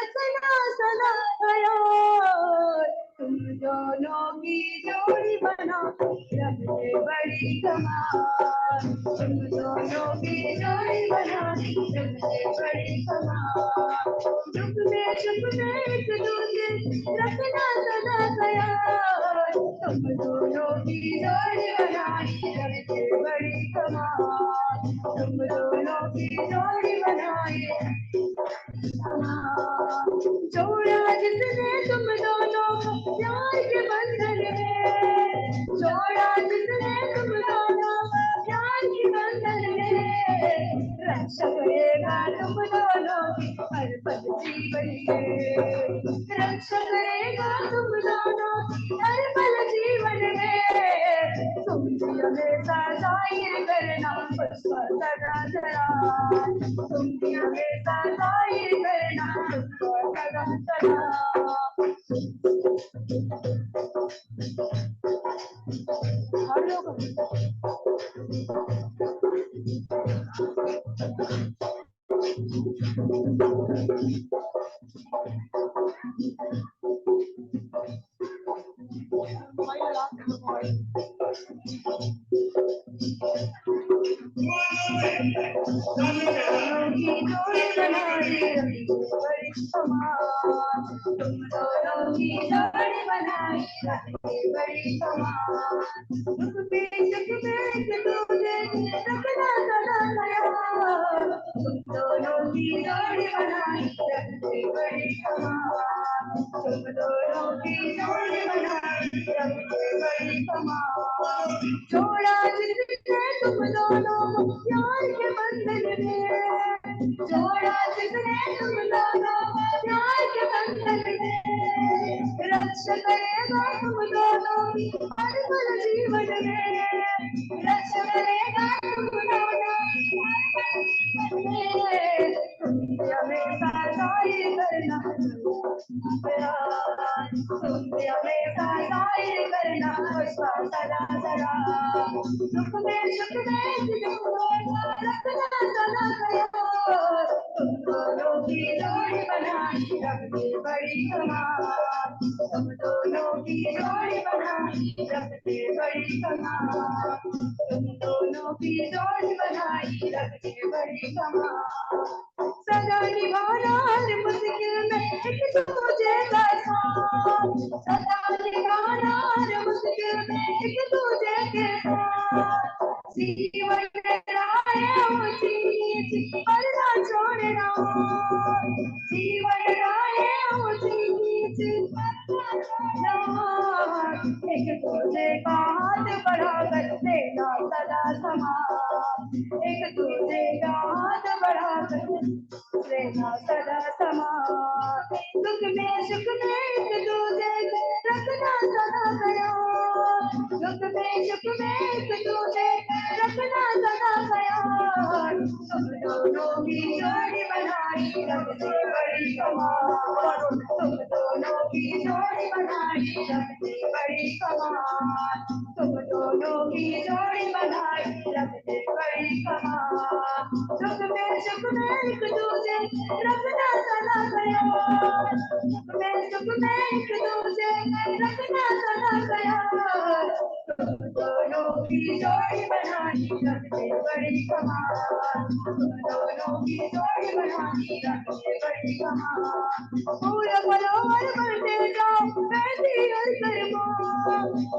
रखना सदा ख्याल। तुम दोनों की जोड़ी बना रखते बड़ी कमाल। तुम दोनों की जोड़ी बना रखते बड़ी कमाल। दुख में एक दूसरे रखना सदा ख्याल। तुम दोनों की जोड़ी बना रखते बड़ी कमाल। तुम दोनों की जोड़ी बनाए जोड़ा जिसने तुम दोनों को प्यार के बंधन में। जोड़ा जिसने तुम दोनों को प्यार के बंधन में। रक्षा करेगा तुम दोनों की हर पल जीवन में। रक्षा करेगा तुम दोनों हर पल जीवन में। तुम भी हमेशा जाहिर करना उसका सदा सदा। तुम भी हमेशा जाहिर करना उसका सदा सदा। हर लोग तुम दोनों की जोड़ी बनाई रखते बड़ी कमाल। दुख पे सुख में एक दूसरे रखना सदा ख्याल। तुम दोनों की जोड़ी बनाई रखते बड़ी कमाल। तुम दोनों की जोड़ी बनाई रखते बड़ी कमाल। जोड़ा जिसने तुम दोनों को प्यार के बंधन में। जोड़ा जिसने तुम दोनों को प्यार के बंधन में। रक्षा करेगा तुम दोनों की हर पल जीवन में। रक्षा करेगा तुम दोनों हर पल जीवन में। तुम भी हमेशा जाहिर करना तुम भी हमेशा जाहिर करना उसका सदा सदा। सुख में रखना सदा ख्याल। तुम दोनों की जोड़ी बनाई रखते बड़ी कमाल। तुम दोनों की जोड़ी बनाई रखते बड़ी कमाल। तुम दोनों की जोड़ी बनाई रखते बड़ी कमाल। सदा निभाना हर मुश्किल में एक दूजे का साथ। सदा निभाना हर मुश्किल में एक दूजे के साथ। जीवन राह ऊंची नीची पर ना छोड़ना। जीवन राह ऊंची नीची पर ना छोड़ना। एक दूजे का हाथ बढ़ाकर देना सदा समान। एक दूजे का हाथ बढ़ाकर देना सदा समान। दुख में सुख में एक दूजे को रखना सदा ख्याल। दुख में सुख में एक दूजे रखना सदा ख्याल। तुम दोनों की जोड़ी बनाई रखते बड़ी कमाल। तुम दोनों की जोड़ी बनाई रखते बड़ी कमाल। तुम दोनों की जोड़ी बनाई रखते बड़ी कमाल। सुख में एक दूजे रखना सदा ख्याल। सुख में एक दूजे रखना सदा ख्याल। तुम दोनों की जोड़ी बनाई रखते बड़ी कमाल। तुम दोनों की जोड़ी बनाई रखते बड़ी कमाल। फूल फलों और बढ़ते जाओ वैसी और कर्मो।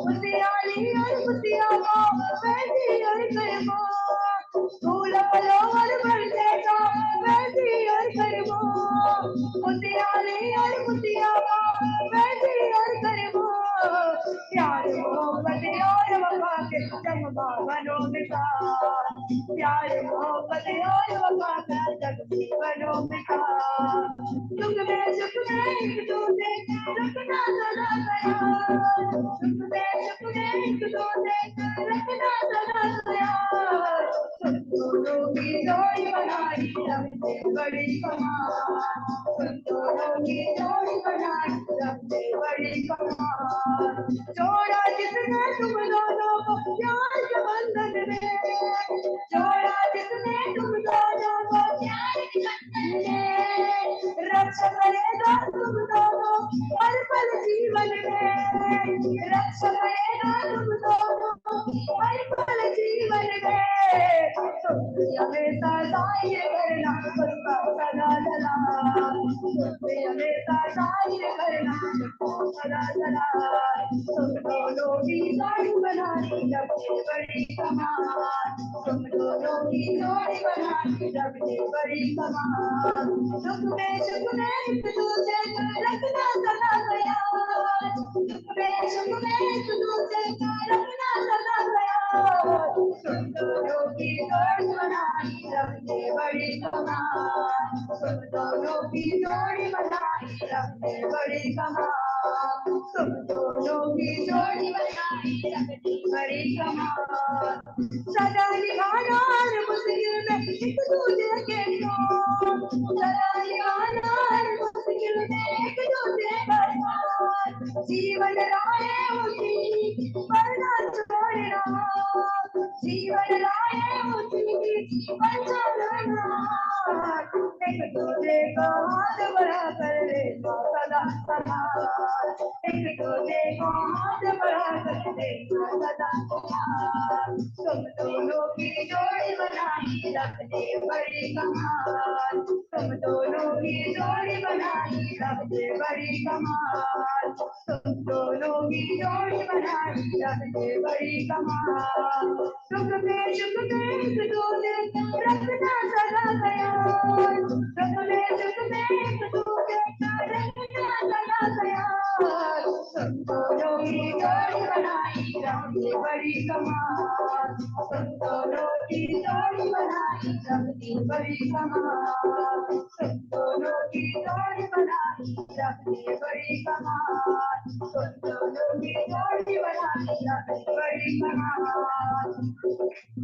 खुशहाली और खुशियाँ पाओ वैसी और कर्मो। फूल फलों और बढ़ते जाओ वैसी और कर्मो। खुशहाली और खुशियाँ पाओ वैसी और कर्मो। प्यार मोहब्बत और वफा के जज्बा बनो मिसाल। प्यार मोहब्बत और वफा का जज्बा बनो मिसाल। सुख में एक दूजे रखना सदा ख्याल। सुख में एक दूजे रखना सदा ख्याल। तुम दोनों की जोड़ी बनाई रखते बड़ी कमाल। तुम दोनों की जोड़ी बनाई रखते बड़ी कमाल। जोड़ा जिसने तुम दोनों को प्यार के बंधन में। जोड़ा जिसने तुम दोनों को प्यार के बंधन में। रक्षा करे बनेगा तुम दोनों हर पल जीवन में, रक्षा बनेगा तुम दोनों हर पल जीवन में। तुम हमेशा जाहिर करना उसका सदा सदा, तुम हमेशा जाहिर करना सदा सदा। तुम दोनों की जोड़ी बनानी सबसे बड़ी कमाल, तुम दोनों की जोड़ी बनानी सबसे बड़ी कमाल। सुख में एक दूसरे का रखना सदा ख्याल, सुख में एक दूसरे का रखना सदा ख्याल। तुम दोनों की जोड़ी बनानी सबसे बड़ी कमाल, तुम दोनों की जोड़ी बनानी सबसे बड़ी कमाल, तुम दोनों की जोड़ी बनानी सबसे बड़ी कमाल। सदा निभाना हर मुश्किल में एक दूसरे के साथ, सदा निभाना हर मुश्किल में एक दूसरे का साथ। जीवन राहे उसी पर ना छोड़ना, जीवन राहे उसी पर ना छोड़ना। एक दूसरे को हाथ बढ़ा कर लेना सदा सदा, एक दूसरे को हाथ बढ़ा कर लेना सदा सदा। तुम दोनों की जोड़ी बनानी सबसे बड़ी कमाल, तुम दोनों की जोड़ी बनानी सबसे बड़ी कमाल, तुम दोनों की जोड़ी बनानी सबसे बड़ी कमाल। सुख में एक दूसरे का रखना सदा ख्याल, सुख में एक दूसरे का रखना सदा ख्याल। तुम दोनों की जोड़ी बनानी सबसे बड़ी कमाल, तुम दोनों की जोड़ी बनानी सबसे बड़ी कमाल, तुम दोनों की जोड़ी बनानी सबसे बड़ी कमाल, तुम दोनों की जोड़ी बनानी सबसे बड़ी कमाल।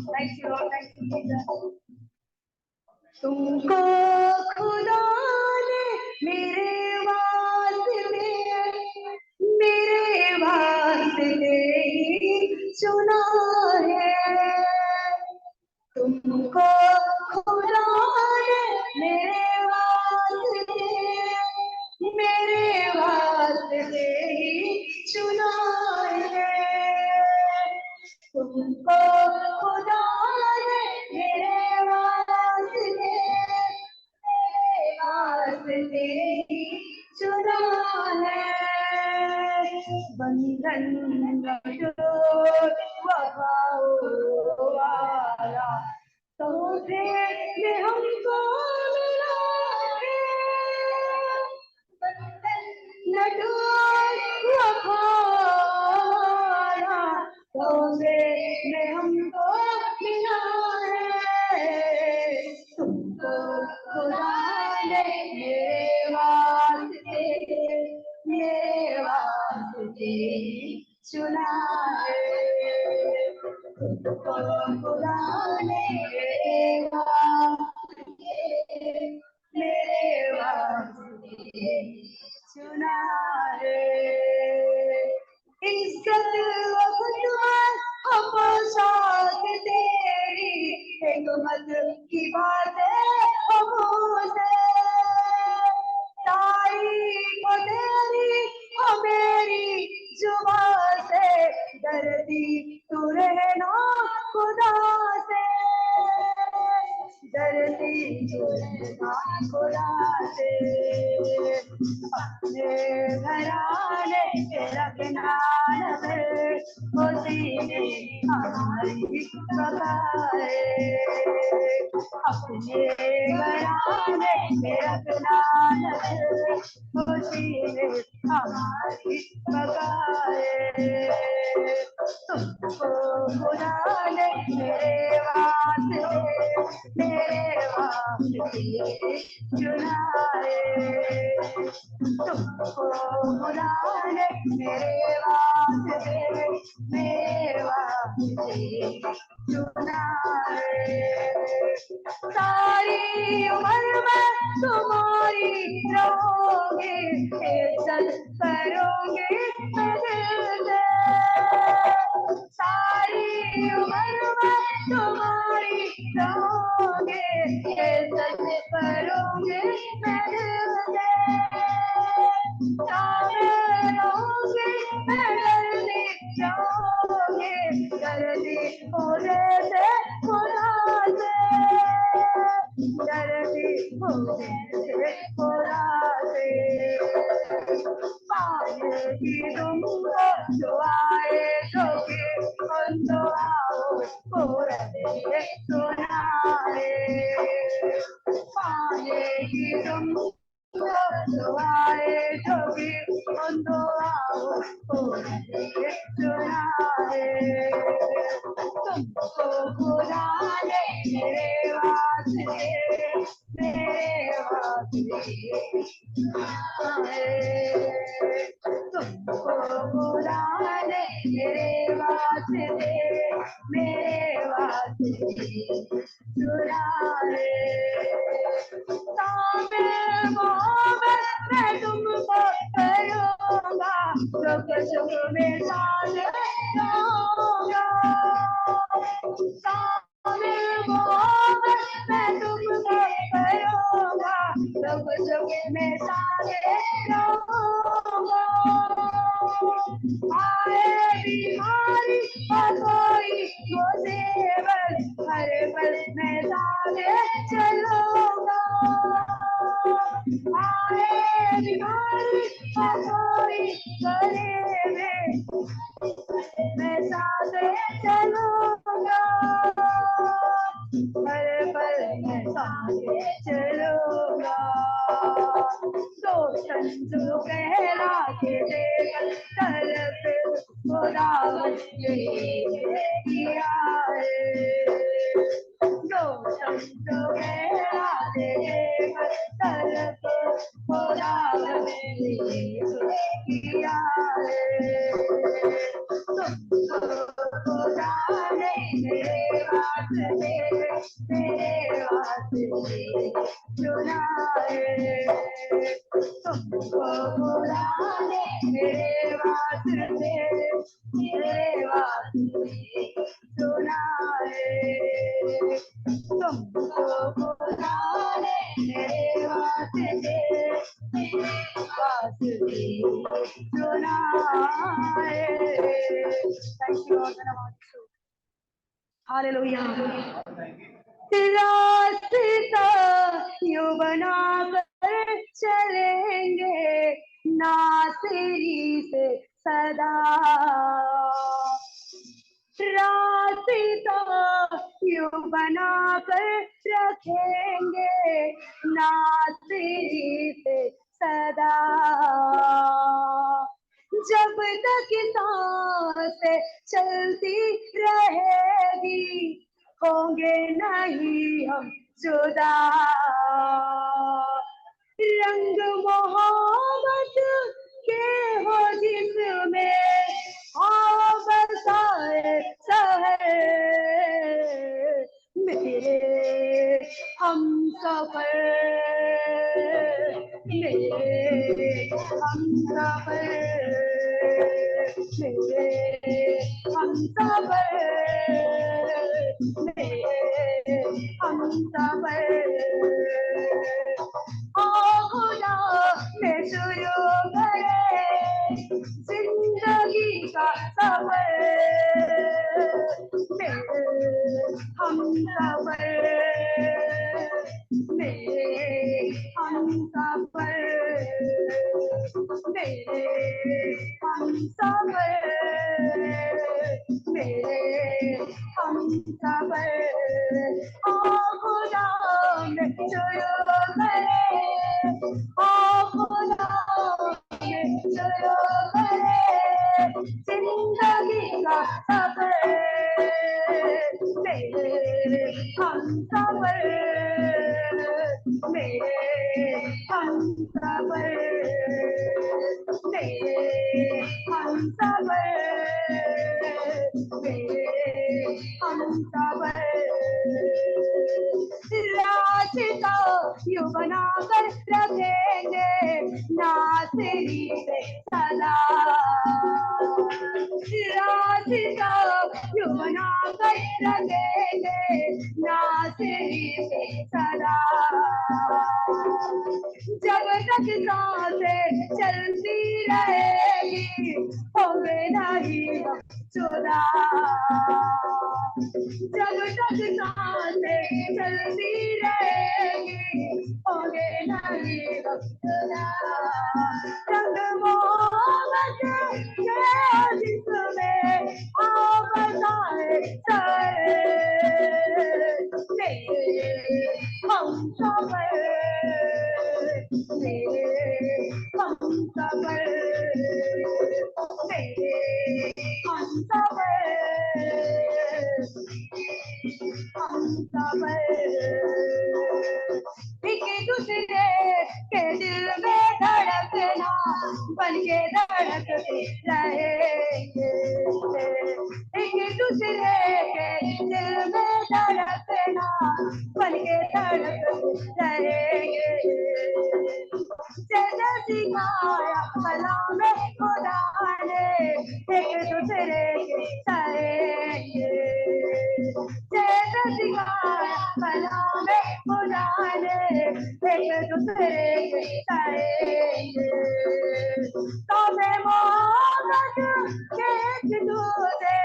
Thank you, thank you. तुमको खुदा ने मेरे वास्ते ही चुना है, तुमको खुदा ने मेरे वास्ते ही चुना है, तुमको खुदा ने मेरे वास्ते ही चुना है। बंधन वाला तुझे में हमको मिला है, बंधन वाला तुझे में हमको मिला है, तुमको खुदा ने मेरे वास्ते चुना है, तुमको खुदा ने मेरे वास्ते चुना है। इज्जत पोशाक तेरी हिकमत की बातें हमसे, तारीफ तेरी मेरी जुबान से, डरती तू रहना खुदा से, डरती तू रहना खुदा से। अपने घराने के रखना नजर, उसी ने हमारी बगाए, अपने घराने के रखना नजर, उसी ने हमारी बगाए। तुमको खुदा ने मेरे वास्ते चुना है, तुमको खुदा ने मेरे वास्ते चुना है। सारी उम्र में तुम्हारी रहोगे, इज्जत करोगे दिल से, सारी उम्र में तुम्हारी रहोगे, इज्जत करोगे दिल से। कि तुमको जो आए जो कि तो आओ पूरे सुनाए पाने की तुमको जो आए जो कि तो आओ पूरे सुनाए तुमको बुलाने मेरे वास्ते तुमको बुलाने मेरे वास्ते चुराए मैं तुमको करूँगा सुख सुख में साथ रहूँगा मैं तुमको करूँगा सुख सुख में साथ रहूँगा आए बीमारी कोई मुसीबत हर पल में साथ चलूँगा आए बीमारी कोई गरीब मैं साथ चलूँगा हर पल में साथ चलूँगा तो संजू कहला के देख तरफ खुदावन किया है तो संजू कहला के देख तरफ खुदावन किया है खुदा ने मेरे वास्ते चुना है तुमको खुदा ने मेरे वास्ते चुना है तुमको खुदा ने मेरे वास्ते चुना है Thank you, Lord. Hallelujah. रास्ता यूं बनाकर चलेंगे नासिरी से सदा रास्ता यूं बनाकर रखेंगे नासिरी से सदा जब तक सांसें चलती रहेगी होंगे नहीं हम जुदा रंग मोहब्बत के हो जिसमें आओ बसाए शहर मेरे हम सफर मेरे हम सफर मेरे हम सफर मेरे हम सफर ओ खुदा मैं शुरू करे जिंदगी का सफर मेरे हम सफर मेरे हम सफर मेरे हम सफर मेरे हम सफर ओ खुदा मैं शुरू करे ओ खुदा मैं शुरू करे जिंदगी का सफर मेरे हम सफर मेरे हम सफर मेरे हम सफर मेरे हम सफर रास्ता यूं बनाकर रखेंगे नासिरी से सदा रास्ता यूं बनाकर रखेंगे नासिरी से सदा जब तक सांसें चलती रहेगी होंगे नहीं हम जुदा जब तक सांसें चलती रहेगी होंगे नहीं हम जुदा रंग मोहब्बत सबर मेरे हम सबर एक दूसरे के दिल में धड़कना बन के धड़कते रहेंगे एक दूसरे के दिल में धड़कना बन के धड़कते रहेंगे जैसे सिखाया कलाम खुदा ने एक दूसरे के सहेंगे जैसे सिखाया कलाम खुदा ने एक दूसरे के सहेंगे तबे मोहब्बत के दूसरे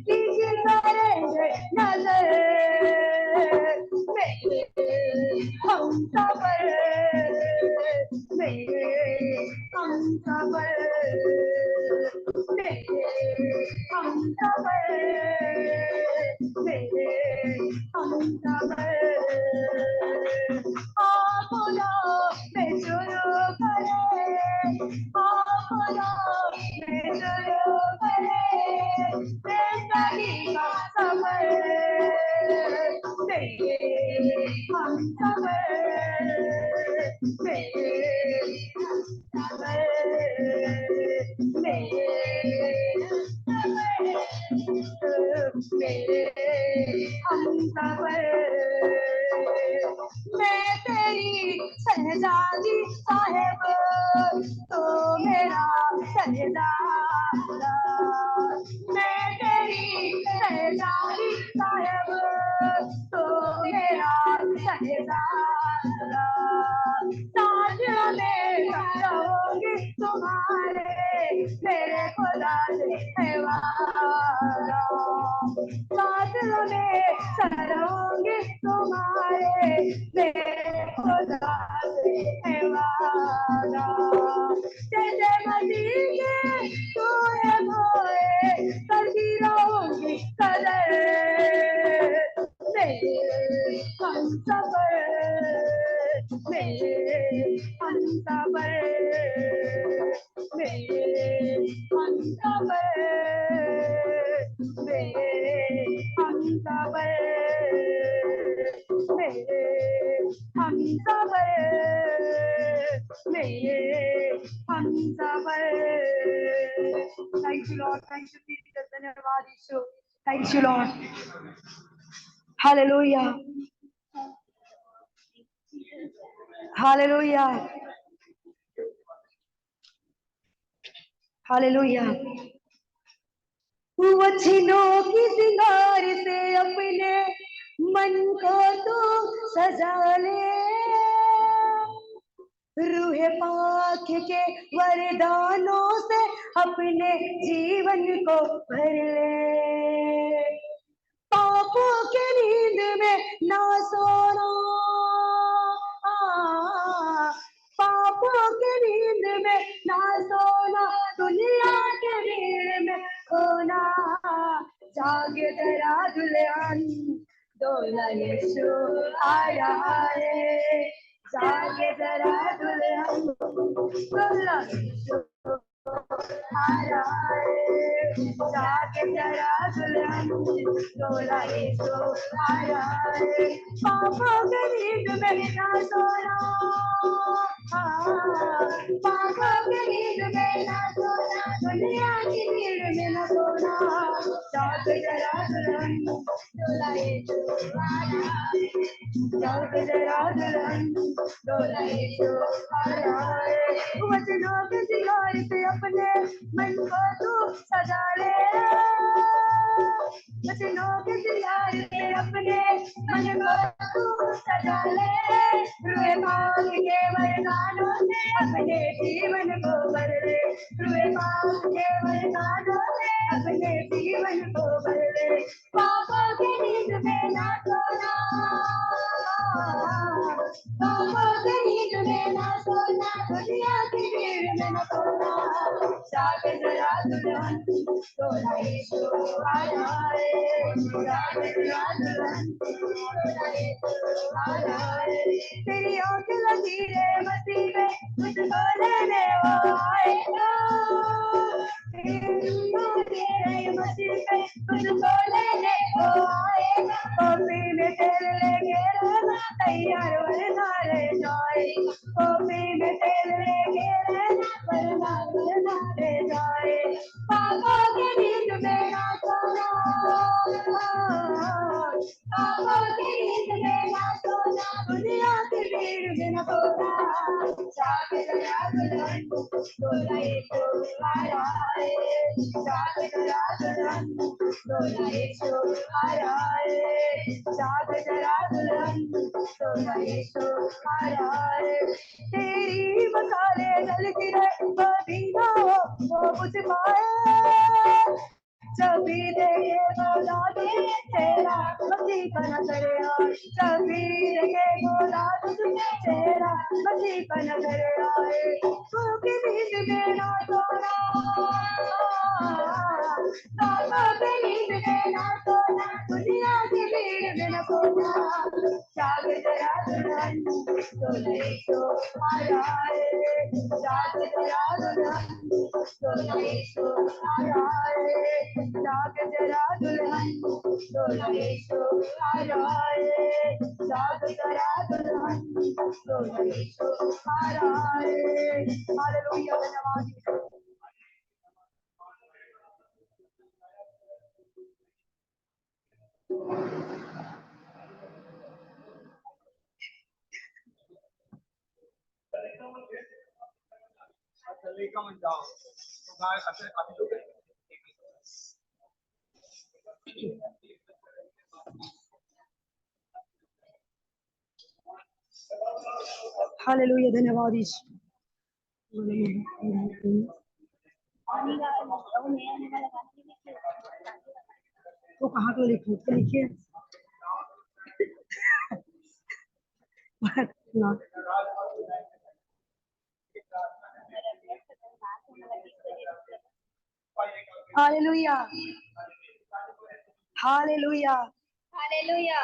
की करेंगे नजर हम सबर हम सबर हम सबर हम सबर आप में शुरू करें आप में शुरू करें जिंदगी का सफर हम सबर मैं तेरी शहजादी साहेब तो मेरा शहजादा मैं तेरी शहजादी साहेब तो मेरा शहजादा साथ में रहोगी तुम्हारे मेरे खुदा से है वादा साथ में रहोगी तुम्हारे मेरे खुदा से है वादा जैसे मसीह तू है मोए करती रहूंगी कदर हम सबर हम सबर हम सबर हम सबर हम सबर हम सबर thank you Lord thank you Jesus धन्यवाद यीशु thank you Lord hallelujah hallelujah hallelujah वचनों की सिंगार से अपने मन को तो सजा ले रूह पाक के वरदानों से अपने जीवन को भर ले पापों के नींद में ना सोना पापों के नींद में ना सोना दुनिया के भीड़ में खोना जागे जरा दुल्हन डोला यीशु आया है जागे जरा दुल्हन डोला यीशु आया है जागे जरा दुल्हन डोला यीशु आया है पापों के नींद में ना सोना पापों के नींद में ना सोना दुनिया की भीड़ में ना सोना जागे जरा दुल्हन डोला यीशु आया है जागे जरा दुल्हन डोला यीशु आया है वचनों के सिंगार से अपने मन को तू सजा ले वचनों के सिंगार से अपने मन को तू सजा ले रूह पाक के वरदानों से अपने जीवन को भर ले रूह पाक के वरदानों से अपने जीवन को भर ले पापों के नींद में ना सोना पापों के नींद में ना सोना दुनिया की भीड़ में न सोना, जाग जरा दुल्हन सोना यीशु आया है, जाग जरा दुल्हन सोना यीशु आया है। तेरी आँख लगी है मसीह में, तुझको लेने वो आएगा, तेरी आँख है मसीह में, तुझको लेने वो आएगा। कॉफी में तेल लेके रहना तैयार वरना रह जाए, कॉफी में तेल लेके रहना वरना रह जाए। पापों के नींद में ना सोना, पापों के नींद में ना सोना, दुनिया की भीड़ में न सोना, जाग जरा दुल्हन सोना यीशु आया है, जाग जरा दुल्हन सोना यीशु आया है, जाग जरा दुल्हन सोना यीशु आया है। तेरी मसाले जल गिरे कभी ना वो बुझ पाए, जभी देखे बोला दे तेरा मसीह का नजर आए, जभी देखे बोला तुझे तेरा मसीह का नजर आए। क्योंकि नींद में ना सोना, पापों के नींद में ना सोना, दुनिया की भीड़ में न सोना, जाग जरा दुल्हन सोना यीशु आया है, जाग जरा दुल्हन सोना यीशु आया है, जाग जरा दुल्हन सोना यीशु आया है, जाग जरा दुल्हन सोना यीशु आया है। हालेलुया, धन्यवाद। हालेलुया, धन्यवाद यीशु। तो कहाँ को लिखूं, तो लिखिए हालेलुया, हालेलुया, हालेलुया।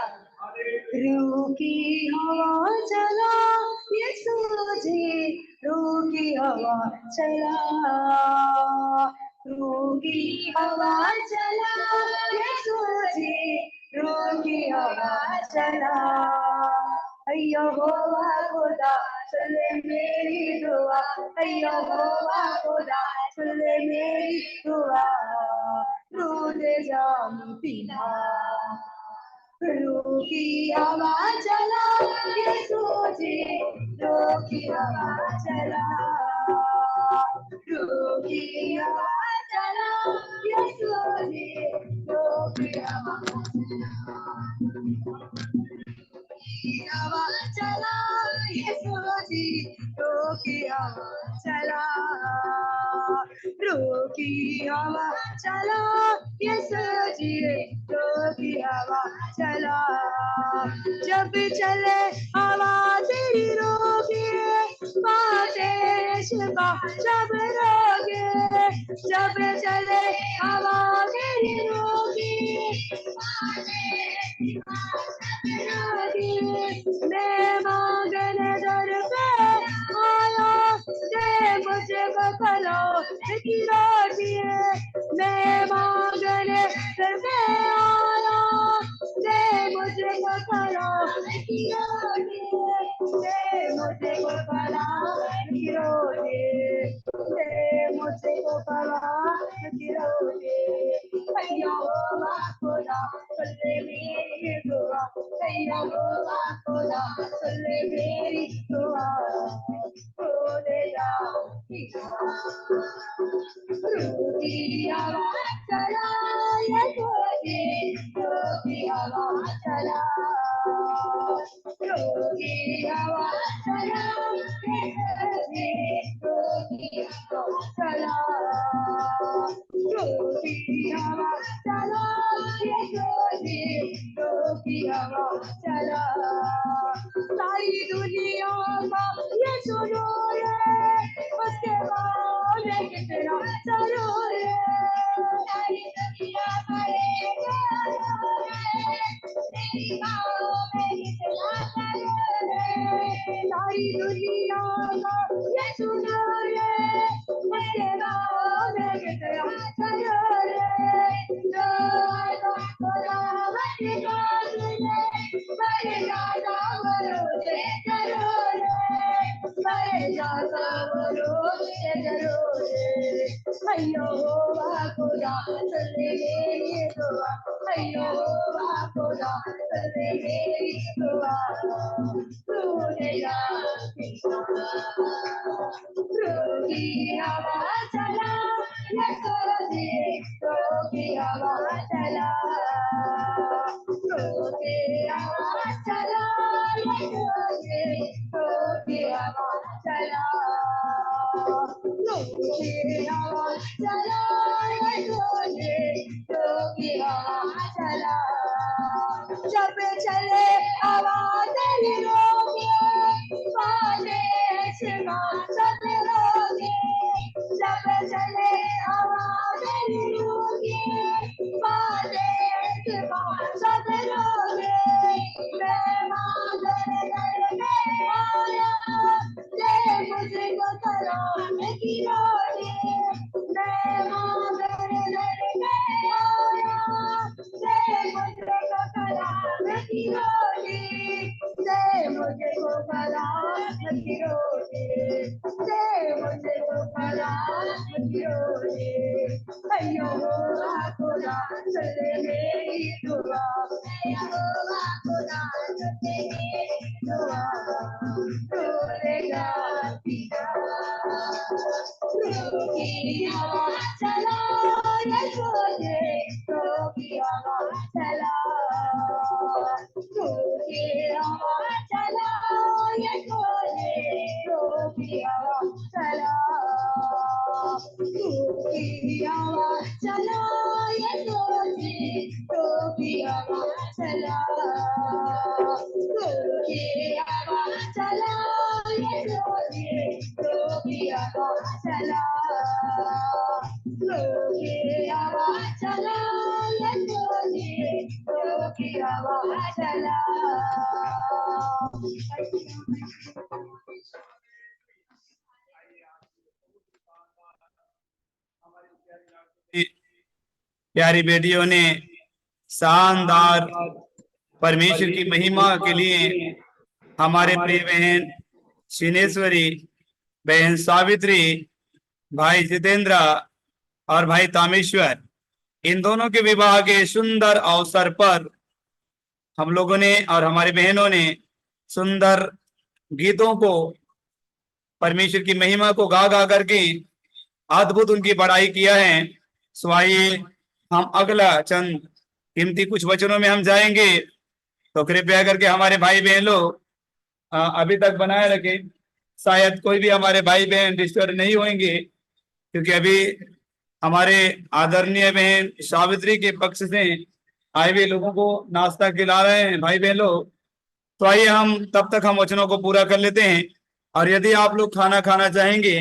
रूह की हवा चला यीशु जी, रूह की हवा चला, रूह की हवा चला यीशु जी, रूह की हवा चला। यहोवा खुदा सुन ले मेरी दुआ, यहोवा खुदा सुन ले मेरी दुआ, रूह दे जाम पीना, रूह की हवा चला यीशु जी, रूह की हवा चला, रूह की हवा चला यीशु जी, रूह की हवा चला यीशु जी, रूह की हवा चला, रूह की हवा चला यीशु जी, रूह की हवा चला। जब चले हवा तेरी रोगे बातें जब रोगे, जब चले हवा तेरी रोगे मैं मांगने दर पे आया, दे मुझे बखलो की रोटी है, मैं मांगने दर पे आया, दे मुझे बखलो की रोटी है, दे मुझे बखलो की रोटी, दे मुझे बखलो की रोटी। यहोवा खुदा सुन ले मेरी दुआ, यहोवा खुदा सुन ले मेरी दुआ, खो दे जाओ रूह की हवा चला यीशु जी, रूह की हवा चला, रूह की हवा चला यीशु जी, रूह की हवा चला, रूह की हवा चला यीशु जी, रूह की हवा चला। सारी दुनिया का ये सुनो रे, उसके बाद में कितना सरूर सारी दुनिया पड़ेगा तेरी बाहों में कितना सरूर सारी दुनिया को ये सुरूर उसके बाहों में कितना सरूर अयो खुदा मेरी दुआ अयो खुदा मेरी दुआ तूने रोगी हवा चला रोगी हवा चला रोगी हवा चला रोगी हवा चला रोगी हवा चला रोगी हवा चला जब चले हवा तेरी रोगी वाले शिवा सब रोगी जब चले हवा तेरी रोगी वाले शिवा सब रोगी मैं मांगने में आया दे मुझको सलाम की रोटी मैं मांगने में आया दे मुझको सलाम की रोटी दे मुझको सलाम की रोटी दे मुझको सलाम की रोटी अयो खुदा चले मेरी दुआ अयो खुदा चले मेरी दुआ तोरेगा पिता रोगी हवा चला ये सोचे रोगी हवा चला रोगी हवा चला ये सोचे रोगी हवा चला रोगी हवा चला ये सोचे रोगी हवा चला रोगी हवा चला ये सोचे रोगी हवा चला रोगी हवा चला ये सोचे रोगी हवा चला प्यारी बेटियों ने शानदार परमेश्वर की महिमा के लिए हमारे प्रिय बहन शिनेश्वरी, बहन सावित्री, भाई जितेंद्र और भाई तामेश्वर, इन दोनों के विवाह के सुंदर अवसर पर हम लोगों ने और हमारी बहनों ने सुंदर गीतों को, परमेश्वर की महिमा को गा गा करके अद्भुत उनकी बड़ाई किया है। सो आइए हम अगला चंद कीमती कुछ वचनों में हम जाएंगे, तो कृपया करके हमारे भाई बहन लोग अभी तक बनाए रखें। शायद कोई भी हमारे भाई बहन डिस्टर्ब नहीं होंगे, क्योंकि अभी हमारे आदरणीय बहन सावित्री के पक्ष से आए हुए लोगों को नाश्ता खिला रहे हैं भाई बहन लोग। तो आइए हम तब तक हम वचनों को पूरा कर लेते हैं, और यदि आप लोग खाना खाना चाहेंगे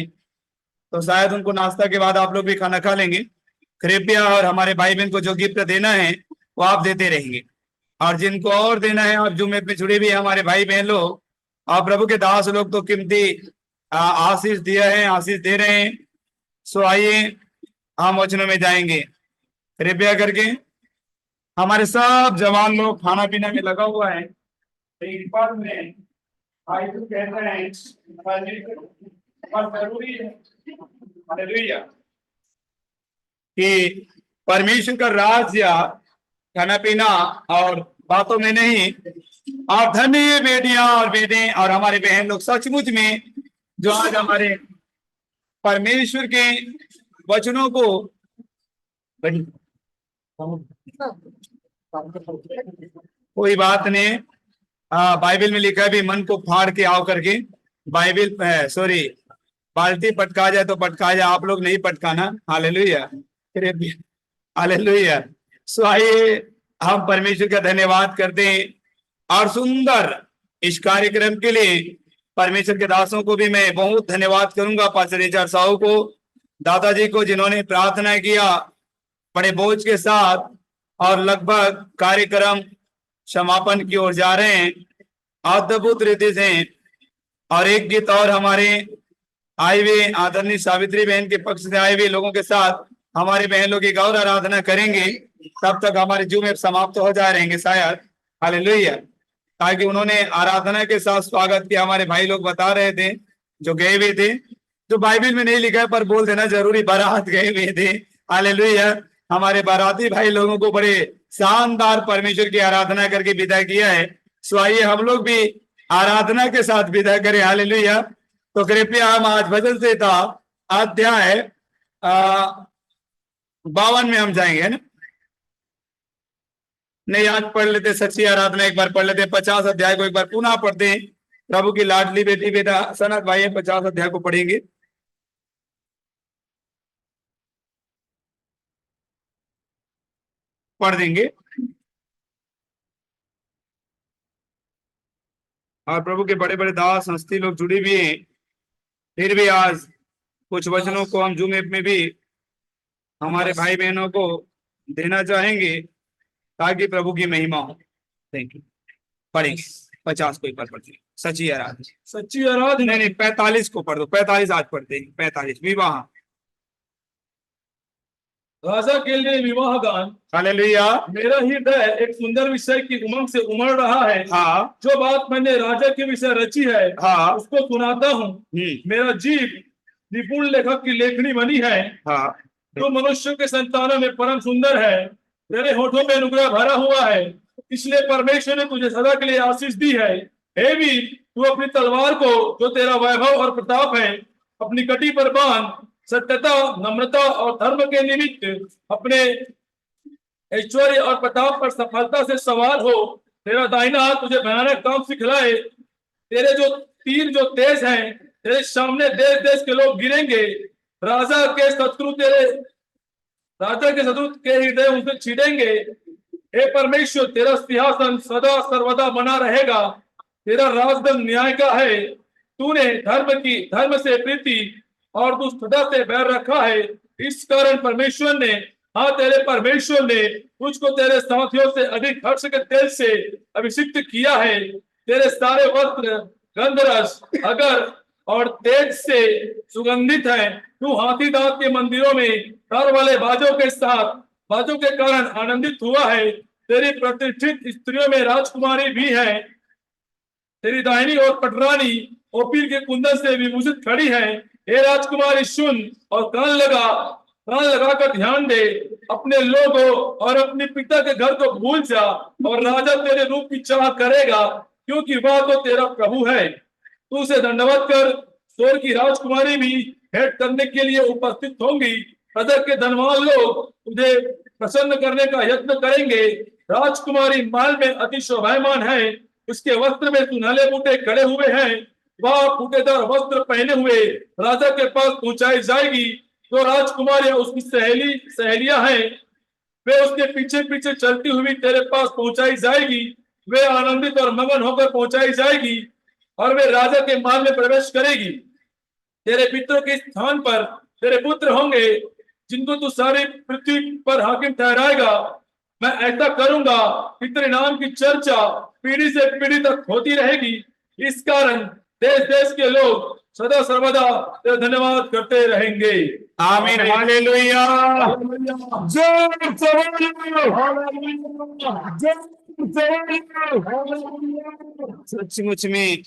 तो शायद उनको नाश्ता के बाद आप लोग भी खाना खा लेंगे। कृपया और हमारे भाई बहन को जो गिफ्ट देना है वो आप देते रहेंगे, और जिनको और देना है और जुम्मे पे जुड़े भी हमारे भाई बहन लोग और प्रभु के दास लोग तो कीमती आशीष दिया है, आशीष दे रहे हैं। सो आइए हम वचनों में जाएंगे। कृपया करके हमारे सब जवान लोग खाना पीना में लगा हुआ है। में भाई तो कहते हैं जरूरी है कि परमेश्वर का राज्य खाना पीना और बातों में नहीं। और धन्य बेटियां और बेटे और हमारे बहन लोग सचमुच में जो आज हमारे परमेश्वर के वचनों को, कोई बात नहीं, बाइबल में लिखा है भी मन को फाड़ के आओ करके, बाइबल सॉरी बाल्टी पटका जाए तो पटका जाए, आप लोग नहीं पटकाना। Hallelujah, hallelujah. सो आइए हम परमेश्वर का धन्यवाद करते हैं, और सुंदर इस कार्यक्रम के लिए परमेश्वर के दासों को भी मैं बहुत धन्यवाद करूंगा। पास्टर रिचर्ड साहू को, दादाजी को जिन्होंने प्रार्थना किया बड़े बोझ के साथ, और लगभग कार्यक्रम समापन की ओर जा रहे हैं अद्भुत रीति से। और एक गीत और हमारे आए हुए आदरणीय सावित्री बहन के पक्ष से आए हुए लोगों के साथ हमारे बहन लोग की गौर आराधना करेंगे। तब तक हमारे जुमे समाप्त हो जा रहेंगे शायद। हालेलुया। ताकि उन्होंने आराधना के साथ स्वागत किया। हमारे भाई लोग बता रहे थे जो गए हुए थे, जो बाइबल में नहीं लिखा है पर बोल देना जरूरी, बारात गए हुए थे। हालेलुया। हमारे बाराती भाई लोगों को बड़े शानदार परमेश्वर की आराधना करके विदा किया है। सो आइए हम लोग भी आराधना के साथ विदा करें। हालेलुया। तो कृपया हम आज भजन संहिता अध्याय 52 में हम जाएंगे, है ना? नहीं, आज पढ़ लेते सच्ची आराधना एक बार पढ़ लेते। 50 अध्याय को एक बार पुनः पढ़ते हैं। प्रभु की लाडली बेटी बेटा सनत भाई 50 अध्याय को पढ़ेंगे। पढ़ देंगे। और प्रभु के बड़े बड़े दास हस्ती लोग जुड़े भी हैं। फिर भी आज कुछ वचनों को हम जूम ऐप में भी हमारे भाई बहनों को देना चाहेंगे ताकि प्रभु की महिमा हो। Thank you. पढ़ेंगे 50 को एक बार पढ़ते। सच्ची आराधना, सच्ची आराधना। नहीं 45 को पढ़ दो। 45 आज पढ़ते हैं। 45 विवाह। राजा के लिए विवाह गान। हालेलुया। मेरा हृदय एक सुंदर विषय की उमंग से उमड़ रहा है। हाँ जो बात मैंने राजा के विषय रची है, हाँ उसको सुनाता हूँ। मेरा जीव निपुण लेखक की लेखनी बनी है। हाँ। जो मनुष्यों के संतानों में परम सुंदर है। तेरे होठों में अनुग्रह भरा हुआ है, इसलिए परमेश्वर ने तुझे सदा के लिए आशीष दी है। हे वीर, तू अपनी तलवार को, जो तेरा वैभव और प्रताप है, अपनी कटी पर बांध। सत्यता, नम्रता और धर्म के निमित्त अपने ऐश्वर्य और प्रताप पर सफलता से सवार हो। तेरा दाहिना हाथ तुझे भयानक काम सिखलाए। तेरे जो तीर जो तेज हैं, तेरे सामने देश देश के लोग गिरेंगे। राजा के शत्रु के हृदय उनसे छिड़ेंगे। हे परमेश्वर, तेरा सिंहासन सदा सर्वदा बना रहेगा। तेरा राजदंड न्याय का है। तूने धर्म से प्रीति और दुष्टता से बैर रखा है। इस कारण परमेश्वर ने, हाँ तेरे परमेश्वर ने तुझको तेरे साथियों से अधिक हर्ष के तेल से अभिषिक्त किया है। तेरे सारे वस्त्र गंधरस, अगर और तेज से सुगंधित है। तू हाथी दांत के मंदिरों में तार वाले बाजों के कारण आनंदित हुआ है। तेरी प्रतिष्ठित स्त्रियों में राजकुमारी भी है। तेरी दाहिनी और पटरानी ओपीर के कुंदन से विभूषित खड़ी है। हे राजकुमारी, सुन और कान लगा कर ध्यान दे। अपने लोगों और अपने पिता के घर को भूल जा, और राजा तेरे रूप की चाह करेगा, क्योंकि वह तो तेरा प्रभु है। तू उसे दंडवत कर। स्वर्ग की राजकुमारी भी भेंट करने के लिए उपस्थित होंगी। प्रजा के धनवान लोग तुझे प्रसन्न करने का यत्न करेंगे। राजकुमारी माल में अति शोभायमान है। उसके वस्त्र में सुनहले बूटे खड़े हुए हैं। वह बूटेदार वस्त्र पहने हुए राजा के पास पहुंचाई जाएगी। जो राजकुमारियां उसकी सहेलियां हैं, वे उसके पीछे पीछे चलती हुई तेरे पास पहुंचाई जाएगी। वे आनंदित और मगन होकर पहुंचाई जाएगी, और वे राजा के महल में प्रवेश करेगी। तेरे पितरों के स्थान पर तेरे पुत्र होंगे, जिनको तू सारी पृथ्वी पर हाकिम ठहराएगा। मैं ऐसा करूंगा कि तेरे नाम की चर्चा पीढ़ी से पीढ़ी तक होती रहेगी। इस कारण देश देश के लोग सदा सर्वदा तेरा धन्यवाद करते रहेंगे। आमीन। हालेलुया। सचमुच में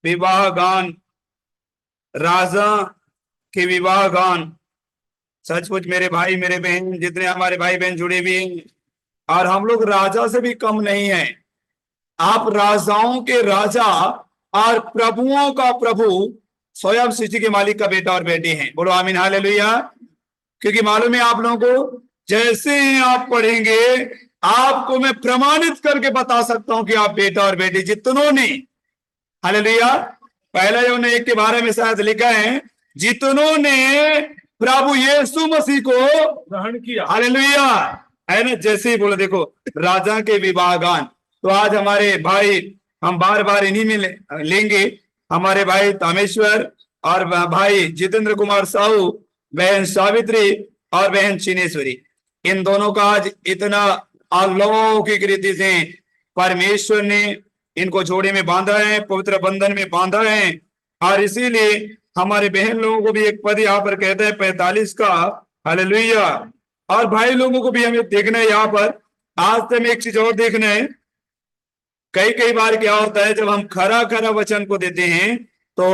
विवाह गान, राजा के विवाह गान, सचमुच मेरे भाई मेरे बहन जितने हमारे भाई बहन जुड़े हुए हैं, और हम लोग राजा से भी कम नहीं हैं। आप राजाओं के राजा और प्रभुओं का प्रभु, स्वयं सृष्टि के मालिक का बेटा और बेटी हैं। बोलो आमीन। हालेलुया। क्योंकि मालूम है आप लोगों को, जैसे ही आप पढ़ेंगे आपको मैं प्रमाणित करके बता सकता हूं कि आप बेटा और बेटी जितनों ने, हालेलुया, पहला यूहन्ना 1 के 12 में शायद लिखा है, जितनों ने प्रभु यीशु मसीह को ग्रहण किया। हालेलुया, है ना। जैसे ही बोला देखो राजा के विवाह गान, तो आज हमारे भाई, हम बार बार इन्हीं में लेंगे, हमारे भाई तामेश्वर और भाई जितेंद्र कुमार साहू बहन सावित्री और बहन चिनेश्वरी, इन दोनों का आज इतना अलौकिक रीति से परमेश्वर ने इनको जोड़े में बांधा है, पवित्र बंधन में बांधा है। और इसीलिए हमारे बहन लोगों को भी एक पद यहाँ पर कहता है 45 का, हालेलुया। और भाई लोगों को भी हमें देखना है यहाँ पर। आज से हमें एक चीज और देखना है, कई कई बार क्या होता है जब हम खरा खरा वचन को देते हैं तो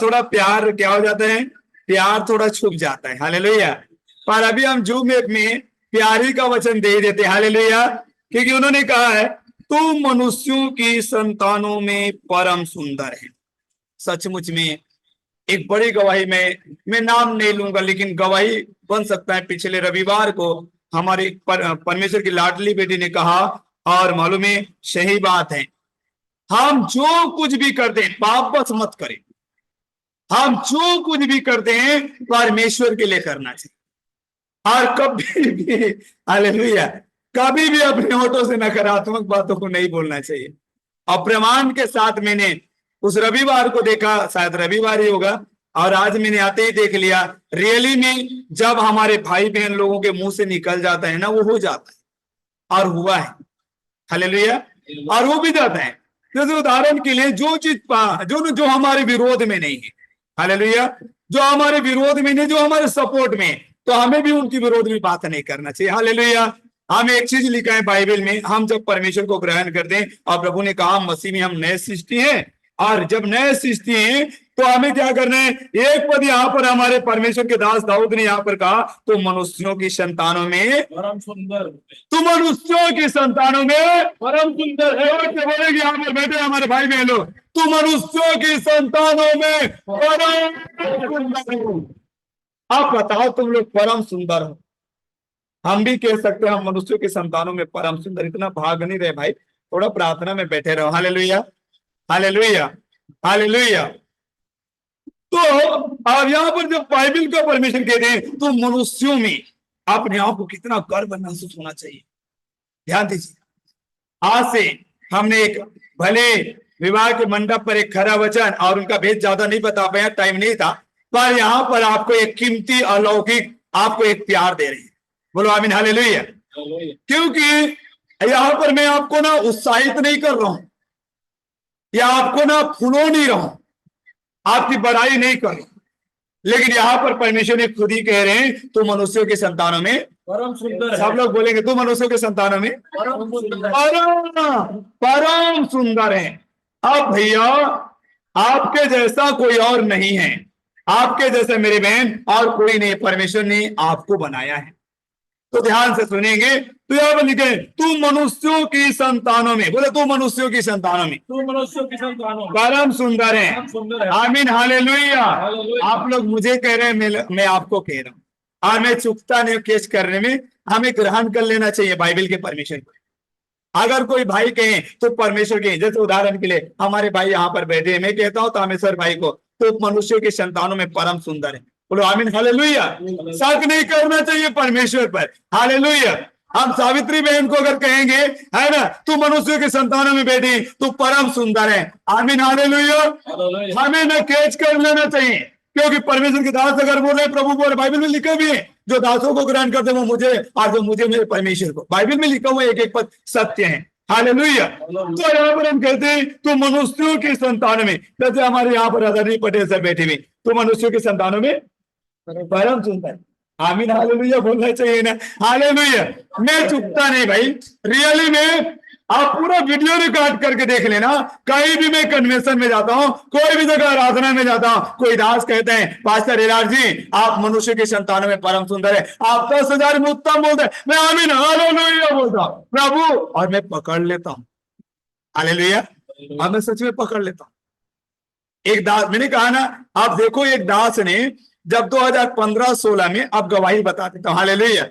थोड़ा प्यार क्या हो जाता है, प्यार थोड़ा छुप जाता है, हालेलुया। पर अभी हम जो में प्यार ही का वचन दे देते हैं, हालेलुया, क्योंकि उन्होंने कहा है तू मनुष्यों की संतानों में परम सुंदर है। सचमुच में एक बड़ी गवाही मैं नाम नहीं लूंगा, लेकिन गवाही बन सकता है। पिछले रविवार को हमारे परमेश्वर की लाडली बेटी ने कहा, और मालूम है सही बात है, हम जो कुछ भी करते हैं पाप बस मत करें। हम जो कुछ भी करते हैं परमेश्वर के लिए करना चाहिए, और कभी भी, हालेलुया, कभी भी अपने होठों से नकारात्मक बातों को नहीं बोलना चाहिए। और प्रमाण के साथ मैंने उस रविवार को देखा, शायद रविवार ही होगा, और आज मैंने आते ही देख लिया, रियली में जब हमारे भाई बहन लोगों के मुंह से निकल जाता है ना, वो हो जाता है, और हुआ है, हालेलुया, और वो भी जाता है। जैसे उदाहरण के लिए जो चीज जो हमारे विरोध में नहीं है, हालेलुया, जो हमारे विरोध में नहीं, जो हमारे सपोर्ट में, तो हमें भी उनकी विरोध में बात नहीं करना चाहिए, हालेलुया। हमें एक चीज लिखा है बाइबल में, हम जब परमेश्वर को ग्रहण करते हैं, और प्रभु ने कहा मसीह में हम नए सृष्टि हैं, और जब नए सृष्टि हैं तो हमें क्या करना है। एक पद यहाँ पर हमारे परमेश्वर के दास दाऊद ने यहाँ पर कहा, तो मनुष्यों की संतानों में परम सुंदर, तो मनुष्यों की संतानों में परम सुंदर है। और क्या बोलेगी यहाँ पर बैठे हमारे भाई बहन लोग, तो मनुष्यों की संतानों में परम सुंदर हो। आप बताओ तुम लोग परम सुंदर हो। हम भी कह सकते हैं हम मनुष्यों की संतानों में परम सुंदर। इतना भाग नहीं रहे भाई, थोड़ा प्रार्थना में बैठे रहो, हालेलुया, हालेलुया, हालेलुया। तो अब यहाँ पर जब बाइबल का परमेश्वर कहते हैं तो मनुष्यों में अपने आप को कितना गर्व महसूस होना चाहिए। ध्यान दीजिए, आज से हमने एक भले विवाह के मंडप पर एक खरा वचन, और उनका भेद ज्यादा नहीं बता पाया, टाइम नहीं था, पर यहाँ पर आपको एक कीमती अलौकिक आपको एक प्यार दे रही है। बोलो आमीन, हालेलुया। क्योंकि यहाँ पर मैं आपको ना उत्साहित नहीं कर रहा हूं, या आपको ना फुलो नहीं रहा हूं, आपकी बड़ाई नहीं कर रहा, लेकिन यहाँ पर परमेश्वर ने खुद ही कह रहे हैं तो मनुष्यों के संतानों में परम सुंदर है। सब लोग बोलेंगे तो मनुष्यों के संतानों में परम सुंदर है। अब भैया आपके जैसा कोई और नहीं है, आपके जैसे मेरी बहन और कोई नहीं, परमेश्वर ने आपको बनाया है। तो ध्यान से सुनेंगे, तो यहाँ पर लिखे तू मनुष्यों की संतानों में, बोले तू मनुष्यों की संतानों में, तू मनुष्यों की संतानों में परम सुंदर है, परम सुंदर है। आमीन, हालेलुया। हालेलुया। आप लोग मुझे कह रहे हैं, मैं आपको कह रहा हूँ, और मैं चुकता नहीं केस करने में, हमें ग्रहण कर लेना चाहिए बाइबल के परमेश्वर को। अगर कोई भाई कहे तो परमेश्वर के, जैसे उदाहरण के लिए हमारे भाई यहाँ पर बैठे हैं, मैं कहता हूँ तामेश्वर भाई को तो मनुष्यों के संतानों में परम सुंदर है, बोलो आमीन, हालेलुया। शक नहीं करना चाहिए परमेश्वर पर, हालेलुया। हम सावित्री बहन को अगर कहेंगे है ना, तू मनुष्यों के संतानों में बैठी तो परम सुंदर है, आमीन, हालेलुया। हमें न कैच कर लेना चाहिए, क्योंकि परमेश्वर के दास अगर बोल रहे, प्रभु बोल, बाइबल में लिखा भी है जो दासों को ग्रहण करते वो मुझे, और जो मुझे मेरे परमेश्वर को, बाइबल में लिखा हुआ एक एक पद सत्य है, हालेलुया। तो यहाँ पर हम कहते हैं तो मनुष्यों की संतानों में, जैसे हमारे यहाँ पर आदरणीय पटेल सर बैठे हुए, तो मनुष्यों की संतानों में परम सुंदर, आमीन, हालेलुया बोलना चाहिए ना, हालेलुया। मैं चुकता नहीं भाई, रियली में आप पूरा वीडियो रिकॉर्ड करके देख लेना। कहीं भी मैं कन्वेंशन में जाता हूँ, कोई भी जगह आराधना में जाता हूँ, कोई दास कहते हैं पास्टर इलाज जी आप मनुष्य के संतानों में परम सुंदर है, आप 10,000 में उत्तम बोलते हैं, मैं आमीन, हालेलुया बोलता हूँ प्रभु, और मैं पकड़ लेता हूँ, हालेलुया, और मैं सच में पकड़ लेता हूँ। एक दास, मैंने कहा ना, आप देखो एक दास ने जब 2015-16 में, अब गवाही बता देता हूँ, हालेलुया।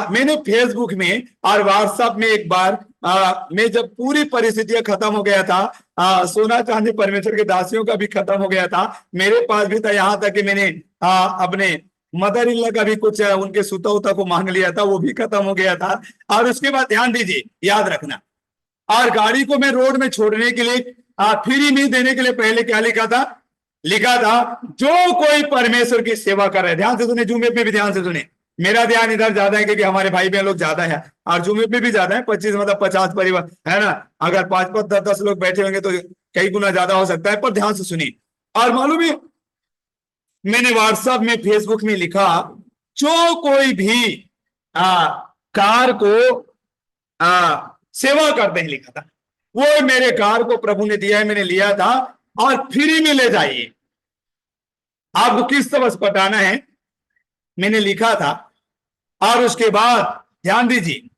मैंने फेसबुक में और व्हाट्सएप में एक बार मैं जब पूरी परिस्थितियां खत्म हो गया था, सोना चांदी परमेश्वर के दासियों का भी खत्म हो गया था, मेरे पास भी था, यहाँ तक कि मैंने अपने मदर इन लॉ का भी कुछ उनके सुता उता को मांग लिया था, वो भी खत्म हो गया था। और उसके बाद ध्यान दीजिए, याद रखना, और गाड़ी को मैं रोड में छोड़ने के लिए फ्री नहीं देने के लिए पहले क्या लिखा था, लिखा था जो कोई परमेश्वर की सेवा कर रहे हैं, ध्यान से सुने, जूम ऐप में भी ध्यान से सुने, मेरा ध्यान इधर ज्यादा है क्योंकि हमारे भाई बहन लोग ज्यादा है और जूम ऐप में भी ज्यादा है, 25 मतलब 50 परिवार है ना, अगर 5-5 10-10 लोग बैठे होंगे तो कई गुना ज्यादा हो सकता है, पर ध्यान से सुनिए। और मालूम है मैंने व्हाट्सएप में फेसबुक में लिखा जो कोई भी कार को सेवा करते हैं, लिखा था वो मेरे कार को प्रभु ने दिया है, मैंने लिया था और फ्री में ले जाइए, आपको किस तरह पटाना है मैंने लिखा था। और उसके बाद ध्यान दीजिए,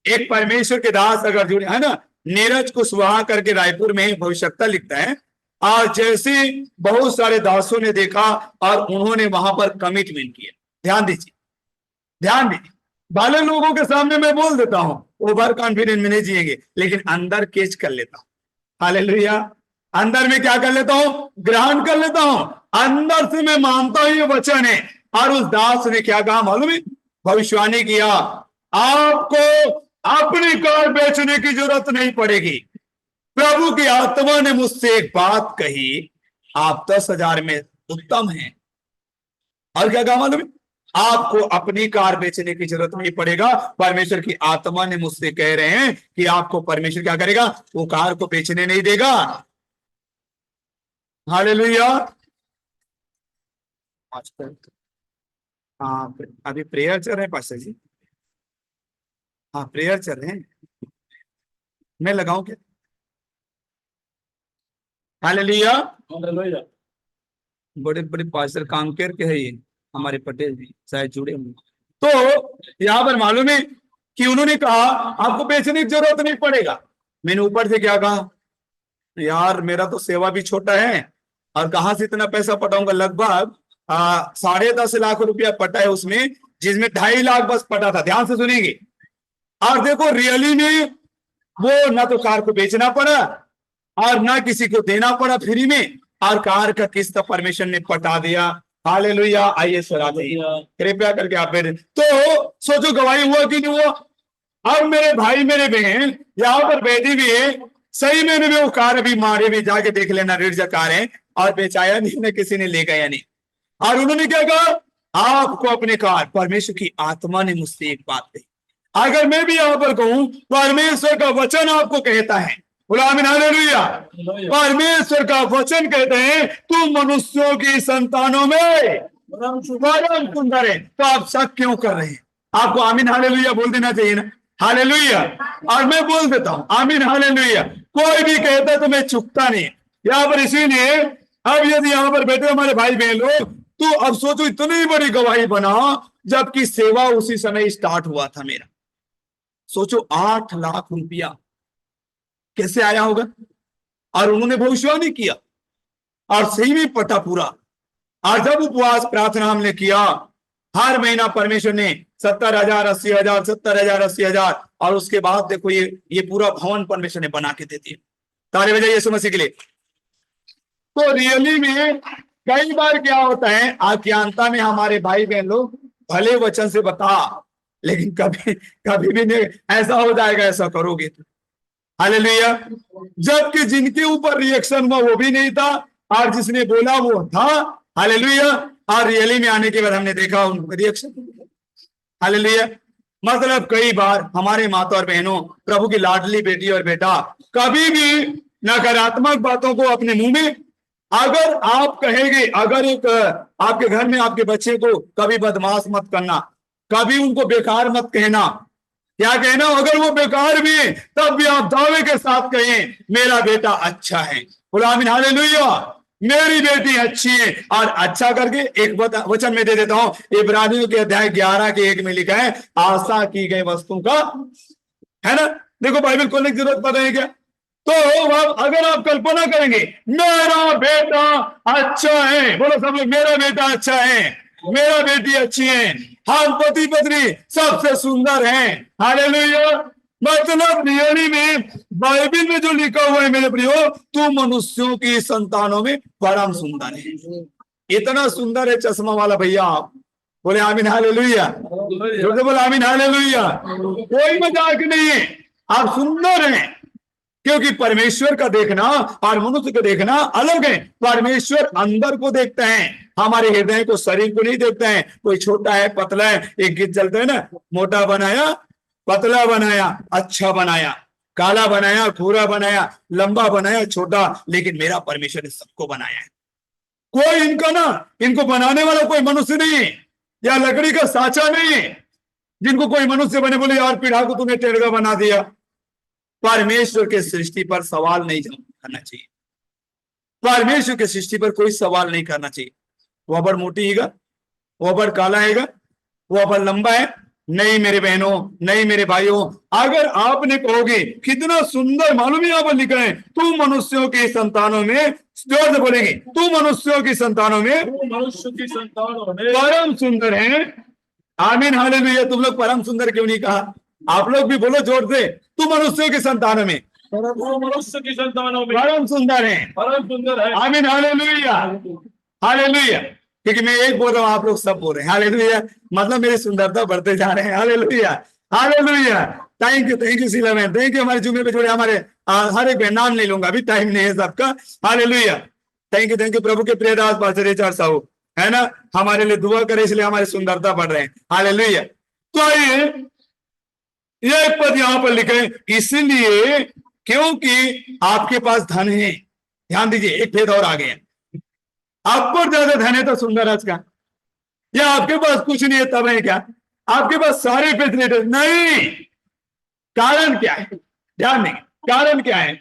एक परमेश्वर के दास अगर जुड़े है ना, नीरज कुशवाहा करके रायपुर में भविष्यता लिखता है, और जैसे बहुत सारे दासों ने देखा और उन्होंने वहां पर कमिटमेंट किया। ध्यान दीजिए, ध्यान दीजिए, भले लोगों के सामने मैं बोल देता हूं ओवर कॉन्फिडेंस में नहीं जिएंगे, लेकिन अंदर कैच कर लेता हूं, हालेलुया, अंदर में क्या कर लेता हूं, ग्रहण कर लेता हूं, अंदर से मैं मानता हूं ये वचन है। और उस दास ने क्या कहा मालूम है, भविष्यवाणी किया, आपको अपनी कार बेचने की जरूरत नहीं पड़ेगी, प्रभु की आत्मा ने मुझसे एक बात कही, आप 10,000 में उत्तम हैं। और क्या कहा मालूम है, आपको अपनी कार बेचने की जरूरत नहीं पड़ेगा, परमेश्वर की आत्मा ने मुझसे कह रहे हैं कि आपको परमेश्वर क्या करेगा, वो कार को बेचने नहीं देगा। हालेलुया। हाँ अभी प्रेयर चल रहे हैं पास्टर जी, हाँ प्रेयर चल रहे हैं, मैं लगाऊं क्या? हालेलुया। बड़े बड़े पास्टर कांकेर के है ये, हमारे पटेल जी शायद जुड़े होंगे। तो यहाँ पर मालूम है कि उन्होंने कहा आपको बेचने की जरूरत नहीं पड़ेगा। मैंने ऊपर से क्या कहा, यार मेरा तो सेवा भी छोटा है और कहां से इतना पैसा पटाऊंगा, लगभग 10.5 लाख रुपया पटा है उसमें, जिसमें 2.5 लाख बस पटा था। ध्यान से सुनेंगे, और देखो रियली में वो ना तो कार को बेचना पड़ा और ना किसी को देना पड़ा फ्री में, और कार का किस्त परमेश्वर ने पटा दिया। हालेलुया। आइए सर कृपया करके आप बैठे। तो सोचो गवाही हुआ कि नहीं हुआ। अब मेरे भाई मेरे बहन यहाँ पर बैठी भी है, सही में भी वो कार अभी मारे भी जाके देख लेना, रिर्जा कार है और बेचाया नहीं, ना किसी ने ले गया नहीं। और उन्होंने क्या कहा, आपको अपने कार, परमेश्वर की आत्मा ने मुझसे एक बात कही। अगर मैं भी यहाँ पर कहूं परमेश्वर का वचन आपको कहता है, आमीन हालेलुया, परमेश्वर का वचन कहते हैं तुम मनुष्यों की संतानों में परम सुंदर है, तो आप शक क्यों कर रहे हैं? आपको आमीन हालेलुया बोल देना चाहिए ना, हालेलुया। और मैं बोल देता हूं आमीन हालेलुया, कोई भी कहता है तो मैं चुकता नहीं यहाँ पर। इसीलिए अब यदि यहाँ पर बैठे हमारे भाई बहन लोग, तो अब सोचो इतनी बड़ी गवाही बना, जबकि सेवा उसी समय स्टार्ट हुआ था मेरा। सोचो 8 लाख रुपया कैसे आया होगा, और उन्होंने भविष्यवाणी किया और सही में पटा पूरा। और जब उपवास प्रार्थना हमने किया, हर महीना परमेश्वर ने 70,000 80,000 70,000 80,000, और उसके बाद देखो ये पूरा भवन परमेश्वर ने बना के दे दिया। ताली बजाइए यीशु मसीह के लिए। तो रियली में कई बार क्या होता है, आख्यानता में हमारे भाई बहन लोग भले वचन से बता, लेकिन कभी भी नहीं ऐसा हो जाएगा, ऐसा करोगे तो। हालेलुया। जबकि जिनके ऊपर रिएक्शन हुआ वो भी नहीं था, और जिसने बोला वो था। हालेलुया। और रियली में आने के बाद हमने देखा उनका रिएक्शन। हालेलुया। मतलब कई बार हमारे माता और बहनों, प्रभु की लाडली बेटी और बेटा, कभी भी नकारात्मक बातों को अपने मुंह में, अगर आप कहेंगे, अगर एक आपके घर में आपके बच्चे को कभी बदमाश मत करना, कभी उनको बेकार मत कहना, क्या कहना, अगर वो बेकार भी है तब भी आप दावे के साथ कहें मेरा बेटा अच्छा है। आमीन हालेलुया, मेरी बेटी अच्छी है। और अच्छा करके एक वचन में दे देता हूं, इब्रानियों के अध्याय 11 के 1 में लिखा है, आशा की गई वस्तु का, है ना। देखो बाइबल खोलने की जरूरत पड़ रही है क्या? तो अगर आप कल्पना करेंगे मेरा बेटा अच्छा है, बोलो सब लोग मेरा बेटा अच्छा है, मेरा बेटी अच्छी है, हम पति पत्नी सबसे सुंदर हैं। हालेलुया। मतलब रियली में बाइबल में जो लिखा हुआ है मेरे प्रियो, तू मनुष्यों की संतानों में परम सुंदर है। इतना सुंदर है चश्मा वाला भैया आप, बोले आमीन हालेलुया, बोले आमीन हालेलुया। कोई मजाक नहीं है, आप सुंदर हैं। क्योंकि परमेश्वर का देखना और मनुष्य का देखना अलग है। परमेश्वर अंदर को देखते हैं, हमारे हृदय को, शरीर को नहीं देखते हैं। कोई छोटा है, पतला है, एक गीत चलता है ना, मोटा बनाया, पतला बनाया, अच्छा बनाया, काला बनाया, भूरा बनाया, लंबा बनाया, छोटा, लेकिन मेरा परमेश्वर ने सबको बनाया है। कोई इनका ना, इनको बनाने वाला कोई मनुष्य नहीं है, या लकड़ी का साचा नहीं है जिनको कोई मनुष्य बने बोले यार पीढ़ा को तूने टेढ़ा बना दिया। परमेश्वर के सृष्टि पर सवाल नहीं करना चाहिए। परमेश्वर के सृष्टि पर कोई सवाल नहीं करना चाहिए। वो अबर मोटी हैगा, वो अबर काला हैगा, वो अबर लंबा है, नहीं मेरे बहनों, नहीं मेरे भाइयों। अगर आपने कहोगे कितना सुंदर, मालूम है यहाँ पर लिखा है, तू मनुष्यों की संतानों में, जोर से बोलेंगे, तू मनुष्यों की संतानों में, मनुष्य की संतानों में परम सुंदर है। आमीन, हालेलुया। तुम लोग परम सुंदर क्यों नहीं कहा? आप लोग भी बोलो जोर से, तू मनुष्यों की संतानों में, वो मनुष्य की संतानों में परम सुंदर है, परम सुंदर है। आमीन, हालेलुया, हालेलुया। क्योंकि मैं एक बोल रहा हूँ, आप लोग सब बोल रहे हैं हालेलुया, मतलब मेरी सुंदरता बढ़ते जा रहे हैं। Hallelujah, hallelujah. Thank you Sheela man, thank you. हमारे जुम्मे पे जोड़े हमारे हर एक नाम नहीं लूंगा, अभी टाइम नहीं है सबका। हालेलुया, थैंक यू प्रभु के प्रिय दास पास्टर एचआर साहू, है ना, हमारे लिए दुआ करे, इसलिए हमारी सुंदरता बढ़ रहे हैं। हालेलुया। तो आइए, ये एक पद यहां पर लिखे, इसलिए क्योंकि आपके पास धन है। ध्यान दीजिए, एक भेद और आ गया, आपको ज्यादा धन है तो सुंदर है का, या आपके पास कुछ नहीं है तब है क्या? आपके पास सारी फैसिलिटी नहीं। कारण क्या है? ध्यान देंगे, कारण क्या है?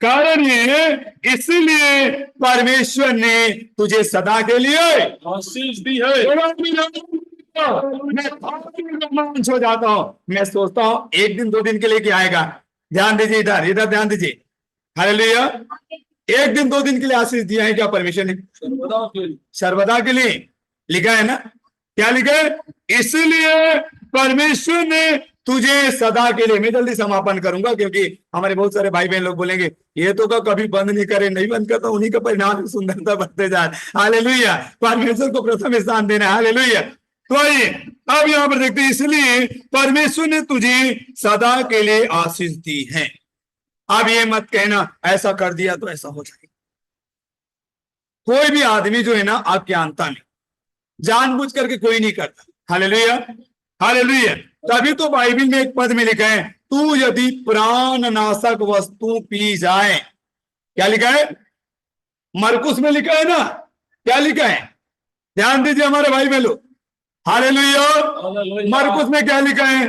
कारण ये है, इसलिए परमेश्वर ने तुझे सदा के लिए आशीष दी है। मैं रोमांच हो जाता हूं, मैं सोचता हूं एक दिन 2 दिन के लिए क्या आएगा। ध्यान दीजिए, इधर इधर ध्यान दीजिए। हालेलुया। एक दिन 2 दिन के लिए आशीष दिया है क्या परमेश्वर ने? सर्वदा के लिए लिखा है ना। क्या लिखा है? इसलिए परमेश्वर ने तुझे सदा के लिए। मैं जल्दी समापन करूंगा क्योंकि हमारे बहुत सारे भाई बहन लोग बोलेंगे ये तो कभी बंद नहीं करे, नहीं बंद करता, उन्हीं का परिणाम सुंदरता बढ़ते जा रहा है। हालेलुया, परमेश्वर को प्रथम स्थान देना है। हालेलुया। तो आइए अब यहां पर देखते हैं, इसलिए परमेश्वर ने तुझे सदा के लिए आशीष दी है। अब ये मत कहना ऐसा कर दिया तो ऐसा हो जाएगा। कोई भी आदमी जो है ना, आपके अंता में जानबूझ करके कोई नहीं करता। Hallelujah, hallelujah. तभी तो बाइबल में एक पद में लिखा है, तू यदि प्राण नाशक वस्तु पी जाए। क्या लिखा है? मरकुस में लिखा है ना। क्या लिखा है? ध्यान दीजिए हमारे भाई बहनों। हालेलुया। मरकुस में क्या लिखा है?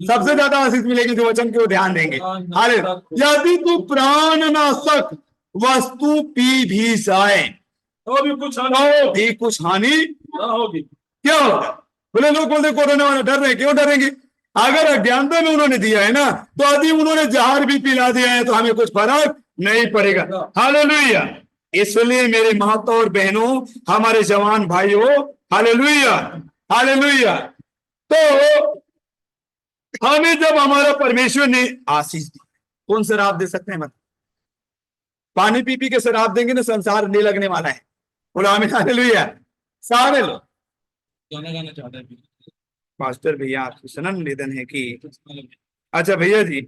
सबसे ज्यादा आशीष मिलेगी जो वचन की ओर ध्यान देंगे। हालेलुया। यदि तू प्राण नाशक वस्तु पी भी जाए तो भी कुछ हानि ना होगी। क्या होगा? बोले लोग बोलते कोरोना वाला डर रहे, क्यों डरेंगे? अगर अज्ञानता में उन्होंने दिया है ना, तो यदि उन्होंने जहर भी पिला दिया है तो हमें कुछ फर्क नहीं पड़ेगा। हालेलुया। इसलिए मेरे माता और बहनों, हमारे जवान भाइयों, हालेलुया, हालेलुया। तो हमें जब हमारा परमेश्वर ने आशीष दी, कौन शराब दे सकते हैं? मतलब पानी पी पी के शराब देंगे ना, संसार नहीं लगने वाला है। बोलो आमीन, हालेलुया। सारे लोग गाना चाहते हैं मास्टर भैया, आपसे सनम निवेदन है कि अच्छा भैया जी,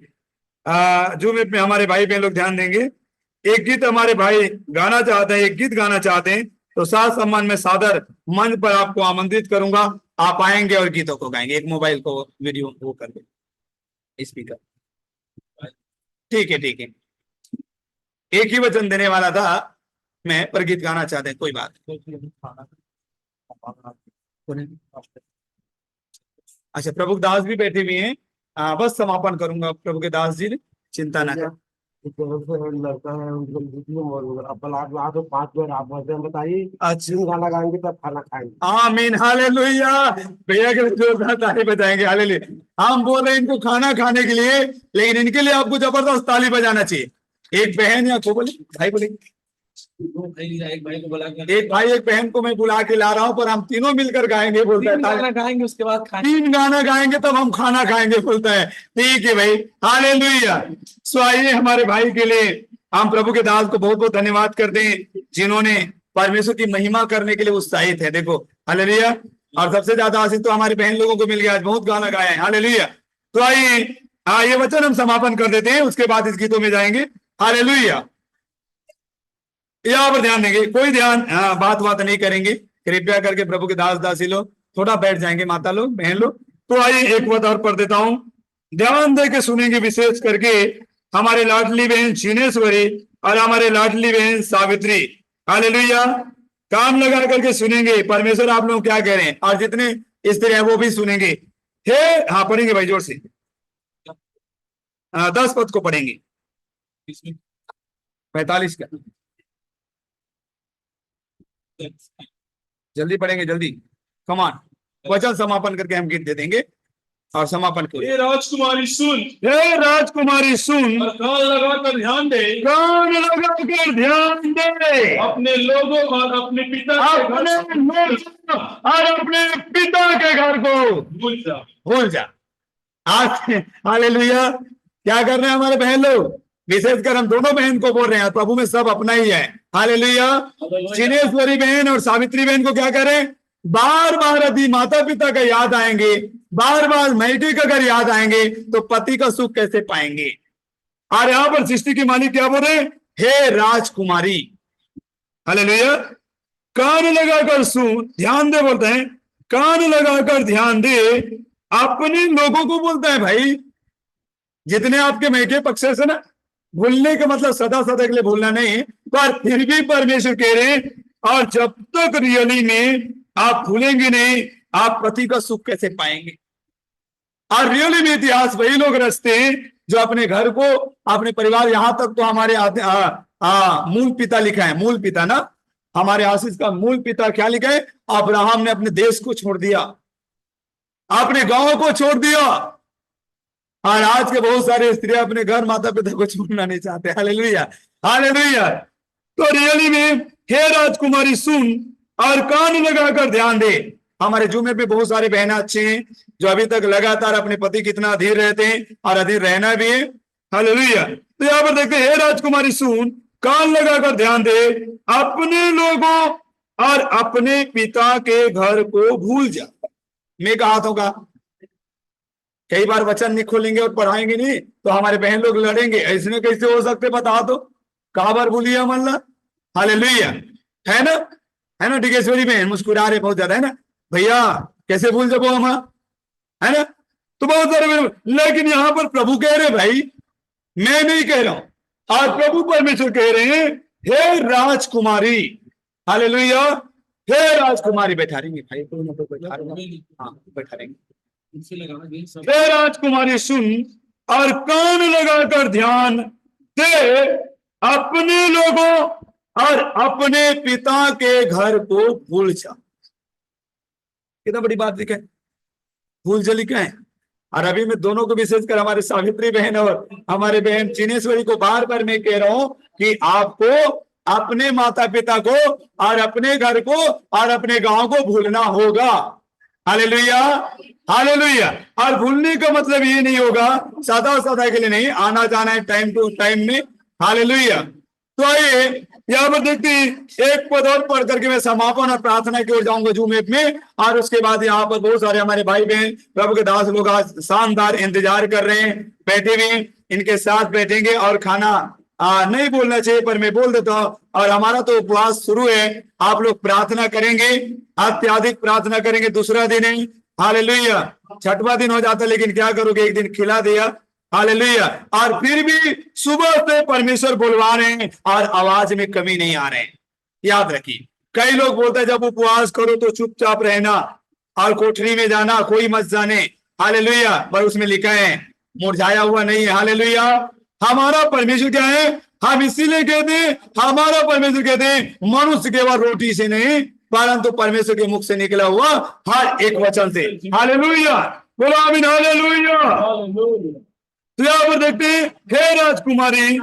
जो में हमारे भाई बहन लोग ध्यान देंगे। एक गीत हमारे भाई गाना चाहते हैं, एक गीत गाना चाहते हैं, तो साथ सम्मान में सादर मंच पर आपको आमंत्रित करूंगा। आप आएंगे और गीतों को गाएंगे। एक मोबाइल को वीडियो वो कर दे स्पीकर। ठीक है, ठीक है। एक ही वचन देने वाला था मैं, पर गीत गाना चाहते हैं, कोई बात नहीं। अच्छा, प्रभु के दास भी बैठे हुए हैं। बस समापन करूंगा प्रभु के दास जी ने, चिंता ना कर। लड़का है उनको आप 5 बार आप बताइए। अच्छा, गाना गाएंगे तब खाना खाएंगे। आमीन, हालेलुया। भैया के जोरदार ताली बजाएंगे। हालेलुया। हम बोल रहे हैं इनको खाना खाने के लिए, लेकिन इनके लिए आपको जबरदस्त ताली बजाना चाहिए। एक बहन या को बोले भाई, बोले एक भाई को बुला एक भाई एक बहन को मैं बुला के ला रहा हूँ, पर हम तीनों मिलकर गाएंगे बोलता है। गाना गाएंगे उसके बाद 3 गाना गाएंगे तब हम खाना खाएंगे बोलता है। ठीक है भाई, हालेलुया। सो आइए, हमारे भाई के लिए हम प्रभु के दास को बहुत बहुत धन्यवाद करते हैं, जिन्होंने परमेश्वर की महिमा करने के लिए उत्साहित है। देखो, हालेलुया। और सबसे ज्यादा आशीष तो हमारे बहन लोगों को मिल गया, आज बहुत गाना गाए हैं। हालेलुया। तो आइए हाँ, ये वचन हम समापन कर देते हैं, उसके बाद इस गीतों में जाएंगे। हालेलुया। यहाँ पर ध्यान देंगे, कोई ध्यान बात नहीं करेंगे, कृपया करके प्रभु के दास दासी लोग थोड़ा बैठ जाएंगे, माता लोग बहन लोग। तो आइए एक बात और पढ़ देता हूं, ध्यान दे के सुनेंगे, विशेष करके हमारे लाडली बहन छिनेश्वरी और हमारे लाडली बहन सावित्री। हालेलुया। काम लगा करके सुनेंगे, परमेश्वर आप लोग क्या कह रहे हैं, और जितने स्त्री हैं वो भी सुनेंगे। हे हाँ, पढ़ेंगे भाई जोर से। 10 पद को पढ़ेंगे, 45 का जल्दी पढ़ेंगे, जल्दी कमान। वचन समापन करके हम गीत दे देंगे और समापन करेंगे। हे राजकुमारी सुन, हे राजकुमारी सुन, और कान लगाकर ध्यान दे, कान लगाकर ध्यान दे, अपने लोगों और अपने पिता के घर को भूल जा। आज हालेलुया। क्या कर रहे हैं हमारे बहन लोग, विशेषकर हम दोनों बहन को बोल रहे हैं, प्रभु में सब अपना ही है। हालेलुया। छिनेश्वरी बहन और सावित्री बहन को क्या करें, बार बार यदि माता पिता का याद आएंगे, बार बार मैटी का घर याद आएंगे, तो पति का सुख कैसे पाएंगे। और यहां पर सृष्टि के मालिक क्या बोल रहे हैं, हे राजकुमारी। हालेलुया। कान लगाकर सुन, ध्यान दे बोलते हैं, कान लगाकर ध्यान दे, अपने लोगों को बोलता है भाई, जितने आपके मैके पक्ष से ना, भूलने का मतलब सदा सदा के लिए भूलना नहीं, पर फिर भी परमेश्वर कह रहे हैं, और जब तक रियली में आप भूलेंगे नहीं, आप पति का सुख कैसे पाएंगे। और रियली में इतिहास वही लोग रचते हैं जो अपने घर को, अपने परिवार, यहां तक तो हमारे मूल पिता लिखा है, मूल पिता ना, हमारे आशीष का मूल पिता क्या लिखा है, अब्राहम ने अपने देश को छोड़ दिया, अपने गांव को छोड़ दिया। और आज के बहुत सारे स्त्रियां अपने घर माता पिता को छोड़ना नहीं चाहते। Hallelujah, hallelujah. तो रियली में हे राजकुमारी सुन और कान लगाकर ध्यान दे। हमारे जुमे पे बहुत सारे बहना अच्छे हैं जो अभी तक लगातार अपने पति कितना अधीर रहते हैं और अधीर रहना भी है। हालेलुया। तो यहाँ पर देखते हैं, हे राजकुमारी सुन, कान लगाकर ध्यान दे, अपने लोगों और अपने पिता के घर को भूल जा। मैं कहा हाथों का कई बार वचन नहीं खोलेंगे और पढ़ाएंगे नहीं तो हमारे बहन लोग लड़ेंगे, ऐसे कैसे हो सकते बता दो, कहा बार बोलिए मल्ला। हालेलुया। है ना डिगेश्वरी बहन मुस्कुरा रहे बहुत ज्यादा, है ना भैया, कैसे भूल जाओ हम, है ना। तो बहुत सारे, लेकिन यहां पर प्रभु कह रहे भाई, मैं नहीं कह रहा हूं, आज प्रभु परमेश्वर कह रहे हैं, हे राजकुमारी। हालेलुया। हे राजकुमारी। बैठा रहेंगे भाई, कोई ना कोई बैठा रहेंगे, हाँ बैठा रहेंगे। हे राजकुमारी सुन और कान लगाकर ध्यान दे, अपने लोगों और अपने पिता के घर को भूल जा। कितना बड़ी बात लिखा है, भूल जा लिखा है। और अभी मैं दोनों को, विशेषकर हमारे सावित्री बहन और हमारे बहन चिनेश्वरी को बार बार मैं कह रहा हूं कि आपको अपने माता पिता को और अपने घर को और अपने गांव को भूलना होगा। Hallelujah, hallelujah. और भूलने का मतलब ये नहीं होगा सदा सदा के लिए नहीं, आना जाना है टाइम टू टाइम में। हालेलुया। तो आइए यहाँ पर देखते हैं, एक पद और पढ़ करके मैं समापन और प्रार्थना की ओर जाऊंगा जूम ऐप में। और उसके बाद यहाँ पर बहुत सारे हमारे भाई बहन प्रभु के दास लोग आज शानदार इंतजार कर रहे हैं, बैठे हुए, इनके साथ बैठेंगे और खाना नहीं बोलना चाहिए पर मैं बोल देता हूँ। और हमारा तो उपवास शुरू है, आप लोग प्रार्थना करेंगे, अत्यधिक प्रार्थना करेंगे। दूसरा दिन है, हालेलुया, छठवां दिन हो जाता, लेकिन क्या करोगे, एक दिन खिला दिया। हालेलुया। और फिर भी सुबह से परमेश्वर बुलवा रहे हैं और आवाज में कमी नहीं आ रहे हैं। याद रखिए, कई लोग बोलते हैं जब उपवास करो तो चुपचाप रहना और कोठरी में जाना, कोई मत जाने। हालेलुया। पर उसमें लिखा है मुरझाया हुआ नहीं है। हालेलुया। हमारा परमेश्वर क्या है, हम इसीलिए कहते हैं, हमारा परमेश्वर कहते हैं मनुष्य केवल रोटी से नहीं परंतु परमेश्वर के मुख से निकला हुआ हर एक वचन से। हालेलुया, बोलो आमीन। हालेलुया। तो यहाँ पर देखते हैं, हे राजकुमारी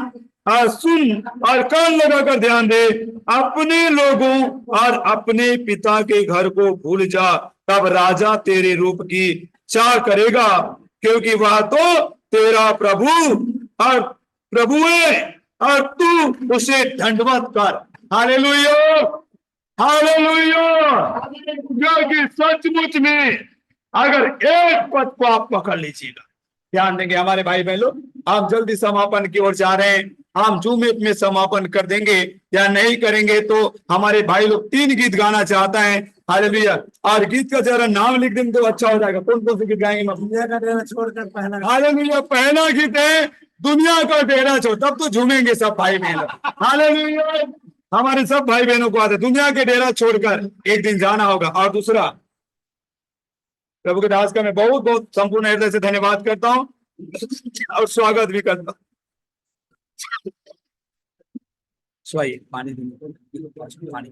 सुन और कान लगाकर ध्यान दे, अपने लोगों और अपने पिता के घर को भूल जा, तब राजा तेरे रूप की चाह करेगा, क्योंकि वह तो तेरा प्रभु और प्रभु है और तू उसे दंडवत कर। Hallelujah, hallelujah. क्योंकि सचमुच में अगर एक पद को आप पकड़ लीजिएगा, ध्यान देंगे हमारे भाई बहन लोग। हम जल्दी समापन की ओर जा रहे हैं। हम जूम ऐप में समापन कर देंगे या नहीं करेंगे तो हमारे भाई लोग 3 गीत गाना चाहता है। हालेलुया। और गीत का जरा नाम लिख देंगे तो अच्छा हो जाएगा। कौन कौन से गीत गाएंगे? दुनिया का डेरा छोड़कर पहला। हालेलुया। पहला गीत है दुनिया का डेरा छोड़। तब तो झूमेंगे सब भाई बहन लोग। हालेलुया। हमारे सब भाई बहनों को आते दुनिया के डेरा छोड़कर एक दिन जाना होगा। और दूसरा, प्रभु के दास का मैं बहुत बहुत संपूर्ण हृदय से धन्यवाद करता हूँ और स्वागत भी करता हूँ। स्वाइए पानी पानी।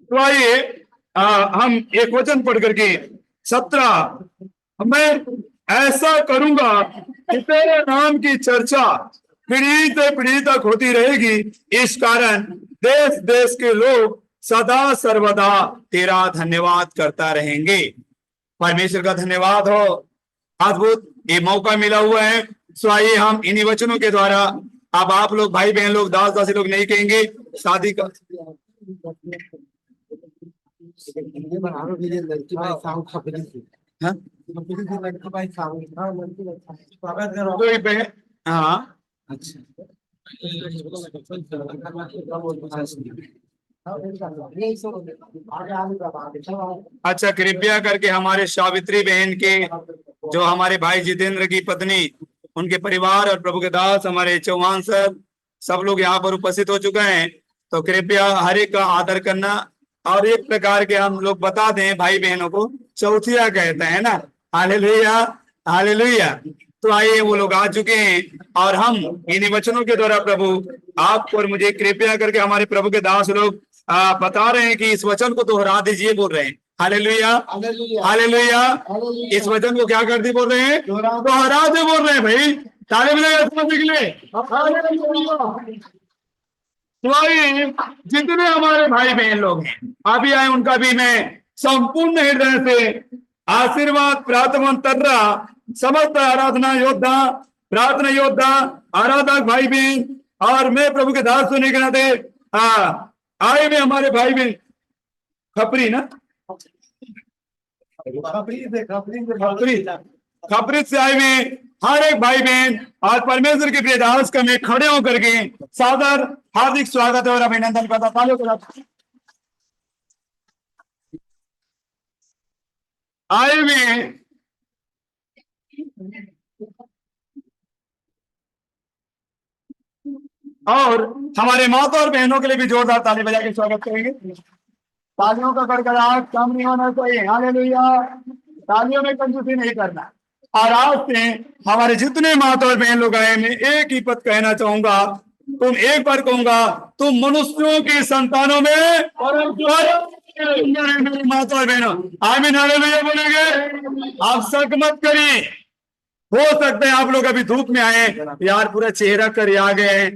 तो आइए हम एक वचन पढ़ करके 17, मैं ऐसा करूंगा कि तेरे नाम की चर्चा पीढ़ी से पीढ़ी तक होती रहेगी। इस कारण देश देश के लोग सदा सर्वदा तेरा धन्यवाद करता रहेंगे। परमेश्वर का धन्यवाद हो। अद्भुत ये मौका मिला हुआ है। सो आइए हम इन्हीं वचनों के द्वारा, अब आप लोग भाई बहन लोग दास दासी लोग नहीं कहेंगे शादी का हाँ अच्छा अच्छा। कृपया करके हमारे सावित्री बहन के जो हमारे भाई जितेंद्र की पत्नी, उनके परिवार और प्रभु के दास हमारे चौहान सर सब लोग यहाँ पर उपस्थित हो चुके हैं। तो कृपया हर एक का आदर करना। और एक प्रकार के हम लोग बता दें भाई बहनों को, चौथिया कहते हैं ना। Hallelujah hallelujah. तो आइए वो लोग आ चुके हैं और हम इन्हीं वचनों के द्वारा प्रभु आपको और मुझे कृपया करके हमारे प्रभु के दास लोग बता रहे हैं कि इस वचन को दोहरा दीजिए बोल रहे हैं। Hallelujah hallelujah. इस वचन को क्या कर दी बोल रहे हैं? दोहरा दे बोल रहे हैं भाई। ताले मिलेगा समझने के लिए। तो आइए जितने हमारे भाई बहन लोग हैं अभी आए उनका भी मैं संपूर्ण हृदय से आशीर्वाद प्रार्थना कर रहा। समस्त आराधना योद्धा, प्रार्थना योद्धा, आराधक भाई बहन और मैं प्रभु के दास होने के नाते आए में हमारे भाई बहन खपरी ना खपरी से आए हुए हर एक भाई बहन आज परमेश्वर के प्रिय दास का मैं खड़े होकर के सादर हार्दिक स्वागत और अभिनंदन करता। तालियों के साथ आए हुए और हमारे माता और बहनों के लिए भी जोरदार ताली बजा के स्वागत करेंगे। तालियों का गड़गड़ाहट कम नहीं होना चाहिए। हालेलुया। तालियों में कंजूसी नहीं करना। और आज से हमारे जितने माता और बहन लोग आए, मैं एक ही पद कहना चाहूंगा। तुम एक बार कहूंगा, तुम मनुष्यों की संतानों में मेरी माता और बहनों आमीन हालेलुया बोलेंगे। आप शक मत करिए। हो सकता है आप लोग अभी धूप में आए, यार पूरा चेहरा कर आ गए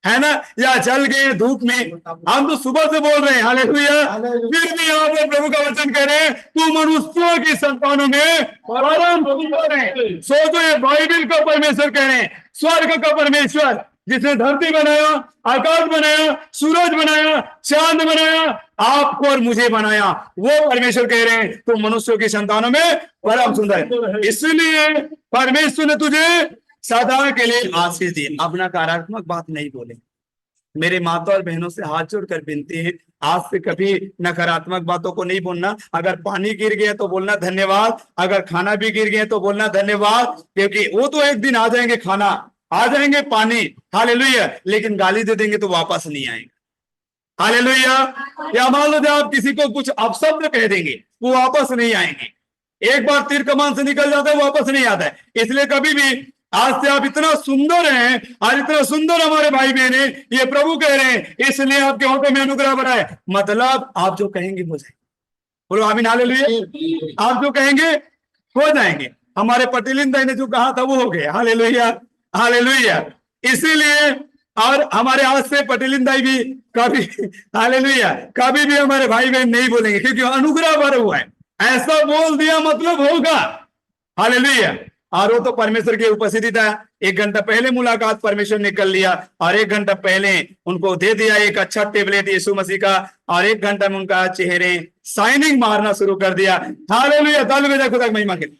है ना, या जल गए धूप में। हम तो सुबह से बोल रहे हैं हालेलुया। फिर भी यहाँ पर प्रभु का वचन कह रहे हैं, तू मनुष्यों की संतानों में परम सुंदर है। सोचो ये बाइबल का परमेश्वर कह रहे हैं, स्वर्ग का परमेश्वर जिसने धरती बनाया, आकाश बनाया, सूरज बनाया, चांद बनाया, आपको और मुझे बनाया, वो परमेश्वर कह रहे हैं तो मनुष्यों की संतानों में परम सुंदर है। इसलिए परमेश्वर ने तुझे सदा के लिए आशीष दी। अब नकारात्मक बात नहीं बोले। मेरे माता और बहनों से हाथ जोड़कर विनती है, आज से कभी नकारात्मक बातों को नहीं बोलना। अगर पानी गिर गया तो बोलना धन्यवाद, अगर खाना भी गिर गया तो बोलना धन्यवाद, क्योंकि वो तो एक दिन आ जाएंगे, खाना आ जाएंगे, पानी हालेलुया, लेकिन गाली दे देंगे तो वापस नहीं आएंगे। हालेलुया। या मान लो आप किसी को कुछ अपशब्द कह देंगे, वो वापस नहीं आएंगे। एक बार तीर कमान से निकल जाता है, वापस नहीं आता है। इसलिए कभी भी आज से आप इतना सुंदर हैं और इतना सुंदर हमारे भाई बहन हैं, ये प्रभु कह रहे हैं, इसलिए आपके होठों में अनुग्रह बढ़ा है। मतलब आप जो कहेंगे हो जाएंगे। बोलो आमीन हालेलुया। आप जो कहेंगे हो जाएंगे। हमारे पटेलिंदा ने जो कहा था वो हो गया। Hallelujah hallelujah. इसीलिए और हमारे आज से पटेलिंदा भी कभी हालेलुया कभी भी हमारे भाई बहन नहीं बोलेंगे, क्योंकि अनुग्रह भरा हुआ है। ऐसा बोल दिया मतलब होगा। हालेलुया। और वो तो परमेश्वर की उपस्थिति था। 1 घंटा पहले मुलाकात परमेश्वर ने कर लिया और 1 घंटा पहले उनको दे दिया एक अच्छा टेबलेट यीशु मसीह का, और 1 घंटा में उनका चेहरे शाइनिंग मारना शुरू कर दिया। हालेलुया, तालियां खुदा की महिमा के लिए।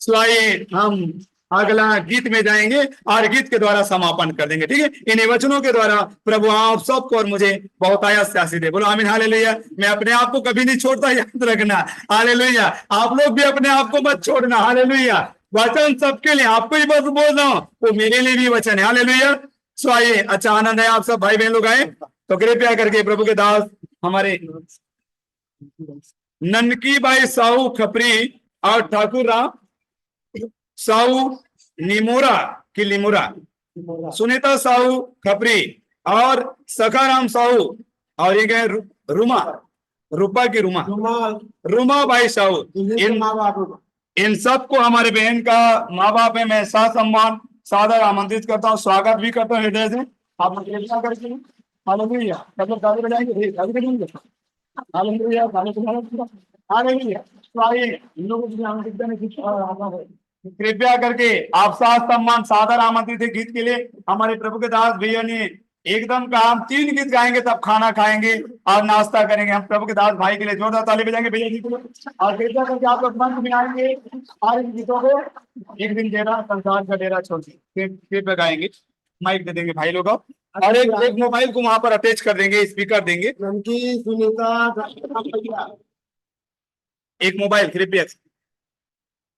सो आइए हम अगला गीत में जाएंगे और गीत के द्वारा समापन कर देंगे, ठीक है। इन्हीं वचनों के द्वारा प्रभु आप सबको और मुझे बहुत आया से आशीष दे। बोलो आमीन, हालेलुया। मैं अपने आप को कभी नहीं छोड़ता, याद रखना, हालेलुया। आप लोग भी अपने आप को मत छोड़ना, हालेलुया। वचन सबके लिए, आपको ही बस बोल रहा हूँ, वो मेरे लिए भी वचन है, हालेलुया। सो आइए, अच्छा आनंद है, आप सब भाई बहन लोग आए तो कृपया करके प्रभु के दास हमारे ननकी बाई साहू खपरी और ठाकुर राम साहू निमोरा की लिमोरा, सुनीता साहू खपरी और सखाराम साहू और ये गए रुमा, रूपा की रुमा, रुमा भाई साहू। इन सबको हमारे बहन का माँ बाप है, मैं साथ सम्मान सादर आमंत्रित करता हूँ, स्वागत भी करता हूँ हृदय से। आप लोग कृपया करके हालेलुया, सब लोग ताली बजाएंगे, ताली बजाएंगे, हालेलुया, हालेलुया। तो आइए इन लोगों को आमंत्रित करने की कृपया करके आप साथ सम्मान सादर आमंत्रित है गीत के लिए। हमारे प्रभु के दास भैया ने एकदम कहा हम 3 गीत गाएंगे तब खाना खाएंगे और नाश्ता करेंगे। हम प्रभु के दास भाई के लिए जोरदार ताली बजाएंगे भैया जी को, और कृपया करके आप लोग मंच में आएंगे और इन गीतों को एक दिन डेरा संसार का डेरा छोड़ कृपया गाएंगे। माइक दे देंगे भाई लोग और एक मोबाइल को वहां पर अटैच कर देंगे, स्पीकर देंगे, एक मोबाइल कृपया।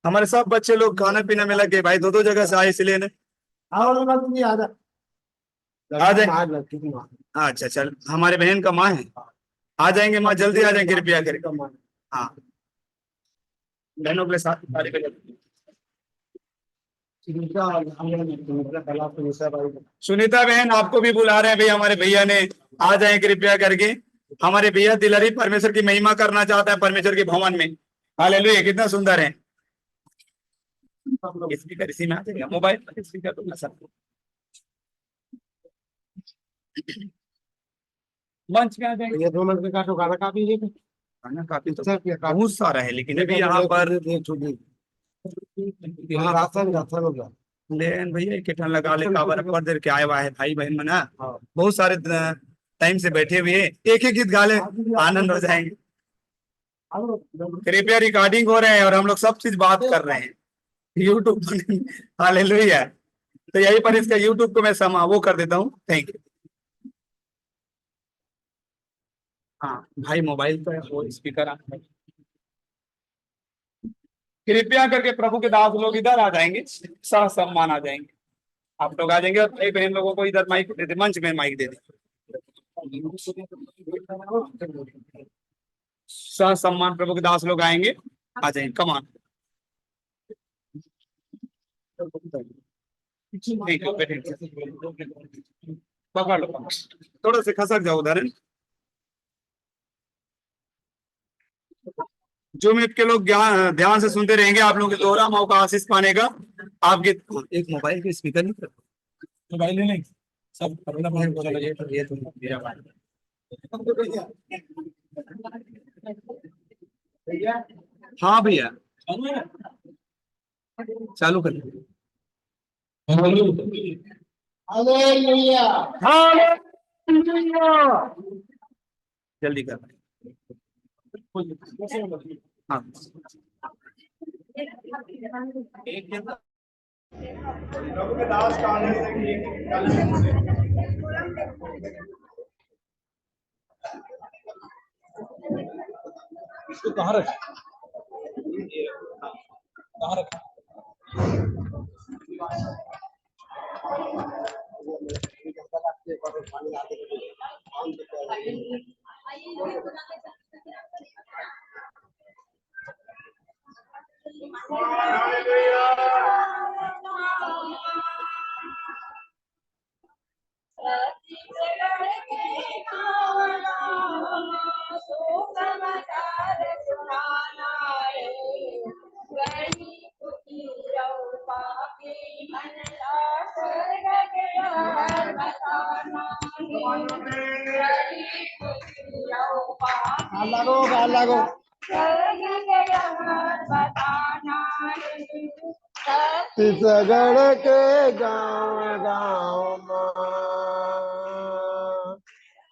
हमारे सब बच्चे लोग खाना पीना में लगे भाई, 2-2 जगह से आए इसलिए ने आ जाए। अच्छा चल, हमारे बहन का माँ है, आ जाएंगे माँ, जल्दी आ जाएंगे कृपया करके। हाँ, बहनों के साथ सुनीता बहन आपको भी बुला रहे हैं भाई, हमारे भैया ने, आ जाए कृपया करके। हमारे भैया दिलहरी परमेश्वर की महिमा करना चाहता है परमेश्वर के भवन में, हालेलुया। कितना सुंदर है, स्पीकर इसी में आ जाएगा, मोबाइल स्पीकर तो सर मंच में आ जाएंगे। ये 2 मिनट का तो गाना काफी है, खाना काफी तो बहुत सारा है, लेकिन अभी यहाँ पर राशन हो गया लेन भैया एक ठन लगा ले, काबर पर देर के आए हुआ है भाई बहन मना, बहुत सारे टाइम से बैठे हुए हैं, एक एक गीत गा ले, आनंद हो जाएंगे। कृपया रिकॉर्डिंग हो रहे हैं और हम लोग सब चीज बात कर रहे हैं यूट्यूब पर, हालेलुया। तो यही पर इसका यूट्यूब को मैं समा वो कर देता हूँ, थैंक यू। हाँ भाई मोबाइल पर वो स्पीकर आ, कृपया करके प्रभु के दास लोग इधर आ जाएंगे, सह सम्मान आ जाएंगे, आप लोग आ जाएंगे और भाई बहन लोगों को इधर माइक दे दे, मंच में माइक दे दे, सह सम्मान प्रभु के दास लोग आएंगे, आ जाएंगे, कमान। ठीक है बैठे, पकड़ लो, थोड़ा से खसक जाओ उधर। जो मिनट के लोग ध्यान से सुनते रहेंगे, आप लोगों के दोहरा मौका आशीष पाने का। आपके एक मोबाइल के स्पीकर नहीं, मोबाइल नहीं सब ये तो मेरा हाँ भैया चालू कर, जल्दी कर। हाँ प्रभु के दास का आने से इसको कहाँ रखा, कहाँ रखा? लागो स्वर्ग के रहस्य बताना है। छत्तीसगढ़ के गांव गांव माँ,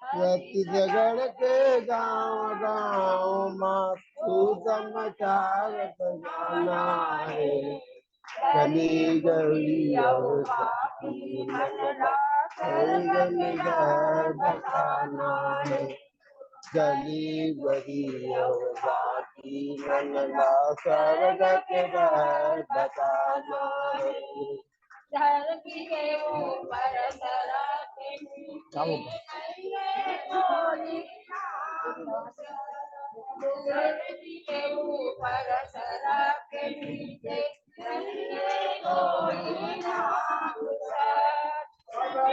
छत्तीसगढ़ के गांव गांव माँ तू समाचार बताना है। गली गली और पापी मनला गली घर बताना है। गली गली और बाकी मनला स्वर्ग के घर बताना है। धरती के ऊपर सरा के नीचे कोई नाम। धरती के ऊपर सरा के नीचे कोई नाम।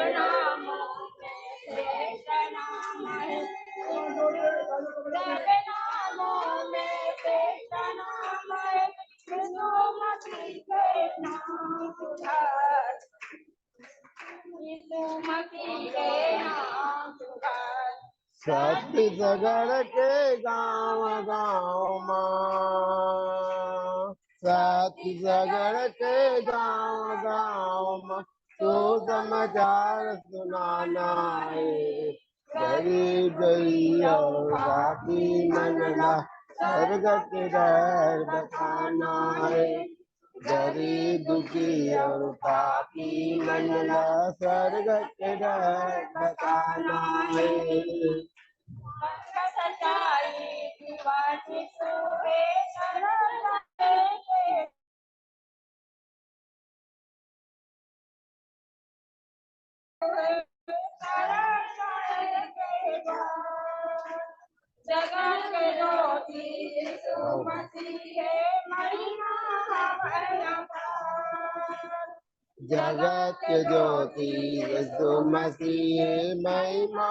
नामों में श्रेष्ठ नाम है। नामों में श्रेष्ठ नाम है। यीशु मसीह के नाम सुधार। यीशु मसीह के नाम सुधार। छत्तीसगढ़ के गांव गांव माँ, छत्तीसगढ़ के गांव गांव माँ तो समाचार सुनाना है। गरीब गई और बाकी मनला स्वर्ग के घर बताना है। गरीब दुखी और पापी मनला स्वर्ग के घर बताना है। सच्चाई की बात सुने सरल जगत के ज्योति यीशु मसीह है। महिमा भयंकर। जगत के ज्योति यीशु मसीह महिमा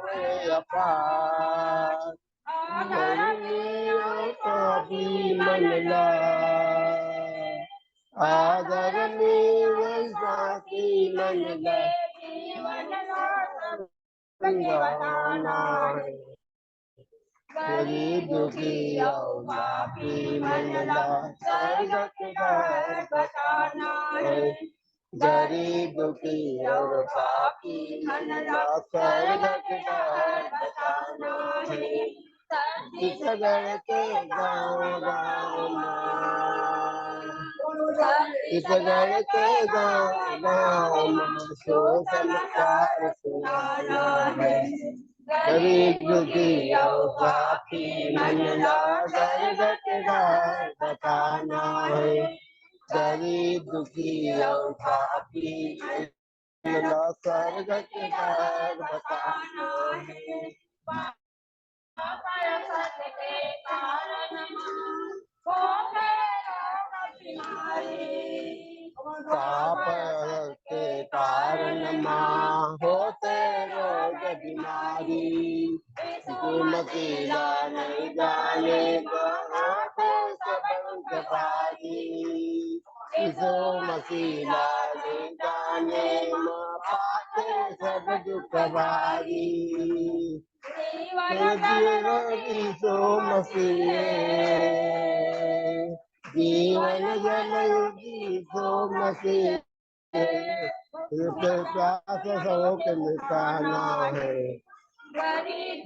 में अपार। पापी मनला आदरणीय वैसाखी मनला बताना है। गरीब दुखी और पापी मनला स्वर्ग के घर बताना है। गरीब दुखी और पापी मनला स्वर्ग के घर बताना है। छत्तीसगढ़ के गाँव गाँव माँ, छत्तीसगढ़ के गाँव गाँव माँ सो समाचार सुनाना है। गरीब दुखी और पापी मनला स्वर्ग के घर बताना है। गरीब दुखी और पापी मनला स्वर्ग के घर बताना है। पाप के कारण माँ होते रोग बीमारी। यीशु मसीह नहीं जाने होते सब भारी। यीशु मसीह नहीं जाने माँ पाते सब दुख भारी। यीशु मसीह जीवन जल यीशु मसीह प्यास शोक मिटाना है।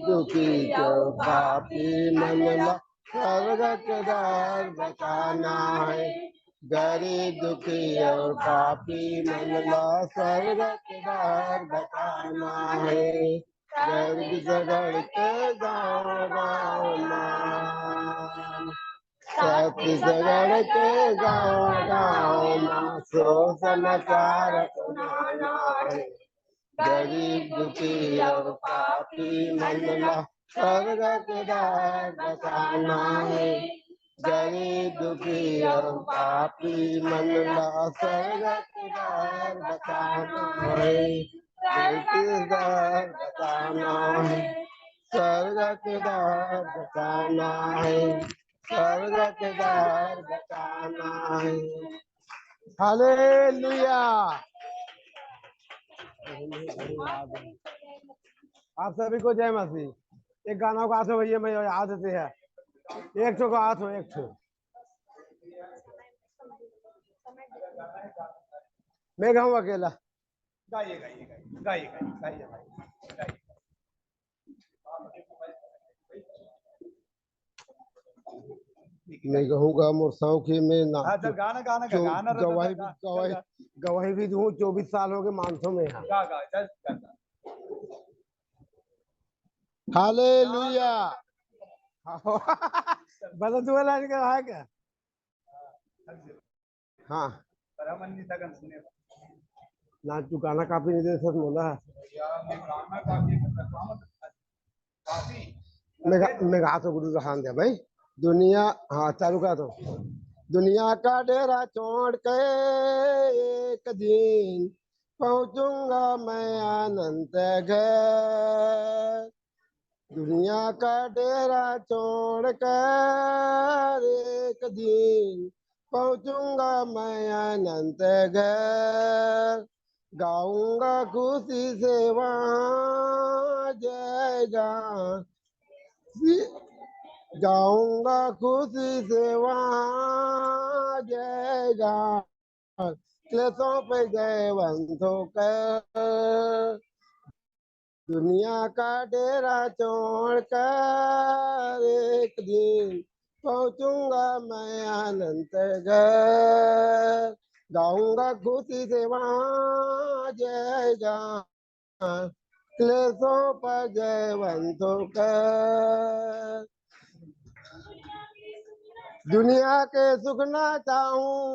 दुखी जो पापी मनला स्वर्ग के द्वार बताना है। गरीब दुखी और पापी मनला स्वर्ग के द्वार बताना है। छत्तीसगढ़ के गाँव गाँव माँ, छत्तीसगढ़ के गाँव गाँव माँ सो समाचार सुनाना है। गरीब दुखी और पापी मनला स्वर्ग के द्वार बताना है। गरीब दुखी और पापी मनला स्वर्ग के द्वार बताना है। छत्तीसगढ़ बताना है। स्वर्ग के द्वार बताना है। स्वर्ग के द्वार बताना है। हालेलुया। आप सभी को जय मसीह। एक गाना गा दो भैया, मैं याद से है। एक ठो का हाथ हो, एक ठो मैं गाऊं अकेला। गाइए गाइए गाइए गाइए गाइए गाइए गाइए। मैं कहूँगा मोर सौखी में ना हाँ चल गाना गाना का गाना रहता गवाही था, गवाही गवाही भी दूं, 24 साल हो गए मानसों में यहाँ। गा गा चल गाना। हालेलुया। बदल दुआ लाइन का है क्या? हाँ पर हम नहीं था सुने ना, तू गाना काफी नहीं दे सब मोला। यार मैं गाना काफी काफी मैं गा तो गुरु रहान दे भाई। दुनिया, हाँ चालू का तो। दुनिया का डेरा छोड़ के एक दिन पहुंचूंगा मैं अनंत घर। दुनिया का डेरा छोड़ कर एक दिन पहुंचूंगा मैं अनंत घर। गाऊंगा खुशी से वहाँ जय गान, गाऊंगा खुशी से वहाँ जय गान, क्लेशों पे जयवंत होकर। दुनिया का डेरा छोड़ कर एक दिन पहुंचूंगा मैं अनंत घर। गाऊंगा खुशी से वहाँ जय गान, क्लेशों पर जयवंत होकर। दुनिया के सुख ना चाहूं